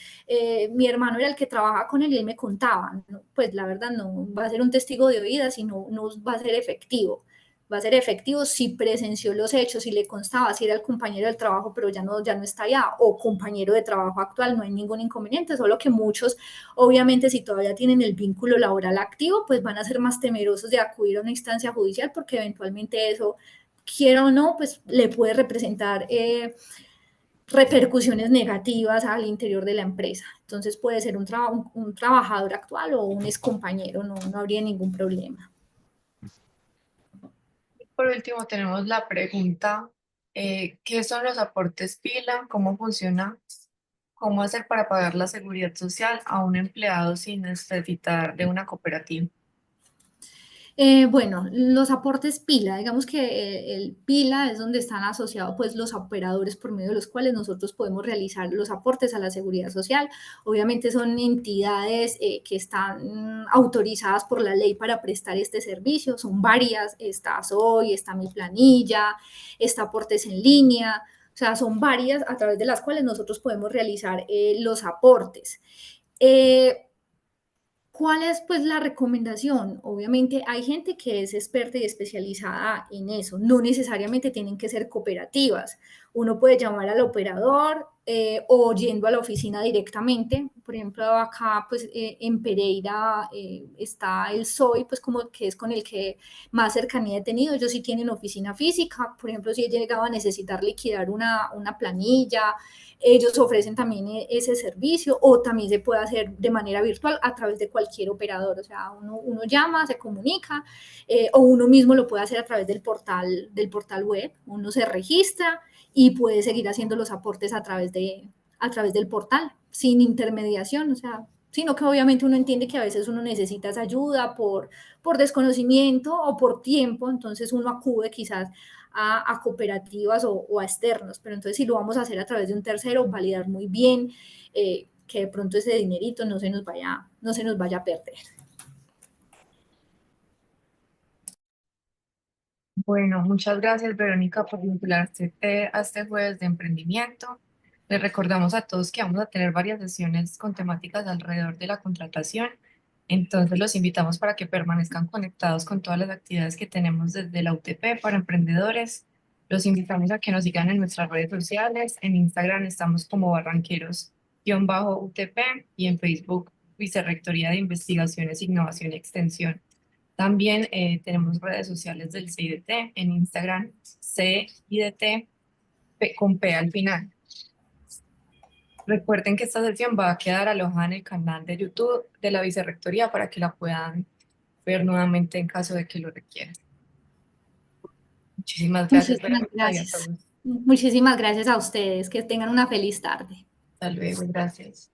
mi hermano era el que trabajaba con él y él me contaba. No, pues la verdad no va a ser un testigo de oídas y no va a ser efectivo. Va a ser efectivo si presenció los hechos, si le constaba, si era el compañero del trabajo, pero ya no está allá, o compañero de trabajo actual, no hay ningún inconveniente, solo que muchos, obviamente, si todavía tienen el vínculo laboral activo, pues van a ser más temerosos de acudir a una instancia judicial porque eventualmente eso, quiera o no, pues le puede representar repercusiones negativas al interior de la empresa. Entonces puede ser un trabajador actual o un excompañero, no habría ningún problema. Por último, tenemos la pregunta, ¿qué son los aportes pila? ¿Cómo funciona? ¿Cómo hacer para pagar la seguridad social a un empleado sin necesitar de una cooperativa? Bueno, los aportes pila, digamos que el pila es donde están asociados pues los operadores por medio de los cuales nosotros podemos realizar los aportes a la seguridad social. Obviamente son entidades que están autorizadas por la ley para prestar este servicio, son varias, está SOY, está Mi Planilla, está Aportes en Línea, o sea, son varias a través de las cuales nosotros podemos realizar los aportes. ¿Cuál es pues la recomendación? Obviamente hay gente que es experta y especializada en eso, no necesariamente tienen que ser cooperativas. Uno puede llamar al operador o yendo a la oficina directamente. Por ejemplo, acá pues en Pereira está el SOI, pues como que es con el que más cercanía he tenido. Ellos sí tienen oficina física. Por ejemplo, si he llegado a necesitar liquidar una planilla, ellos ofrecen también ese servicio o también se puede hacer de manera virtual a través de cualquier operador. O sea, uno llama, se comunica o uno mismo lo puede hacer a través del portal web. Uno se registra y puede seguir haciendo los aportes a través del portal sin intermediación. O sea, sino que obviamente uno entiende que a veces uno necesita esa ayuda por desconocimiento o por tiempo, entonces uno acude quizás a cooperativas o a externos, pero entonces si lo vamos a hacer a través de un tercero, validar muy bien que de pronto ese dinerito no se nos vaya a perder. Bueno, muchas gracias, Verónica, por vincularte a este jueves de emprendimiento. Les recordamos a todos que vamos a tener varias sesiones con temáticas alrededor de la contratación. Entonces, los invitamos para que permanezcan conectados con todas las actividades que tenemos desde la UTP para emprendedores. Los invitamos a que nos sigan en nuestras redes sociales. En Instagram estamos como barranqueros-UTP y en Facebook Vicerrectoría de Investigaciones, Innovación y Extensión. También tenemos redes sociales del CIDT en Instagram, CIDT con P al final. Recuerden que esta sesión va a quedar alojada en el canal de YouTube de la Vicerrectoría para que la puedan ver nuevamente en caso de que lo requieran. Muchísimas gracias, Muchísimas Verónica, y a gracias. todos. Muchísimas gracias a ustedes. Que tengan una feliz tarde. Hasta luego, gracias.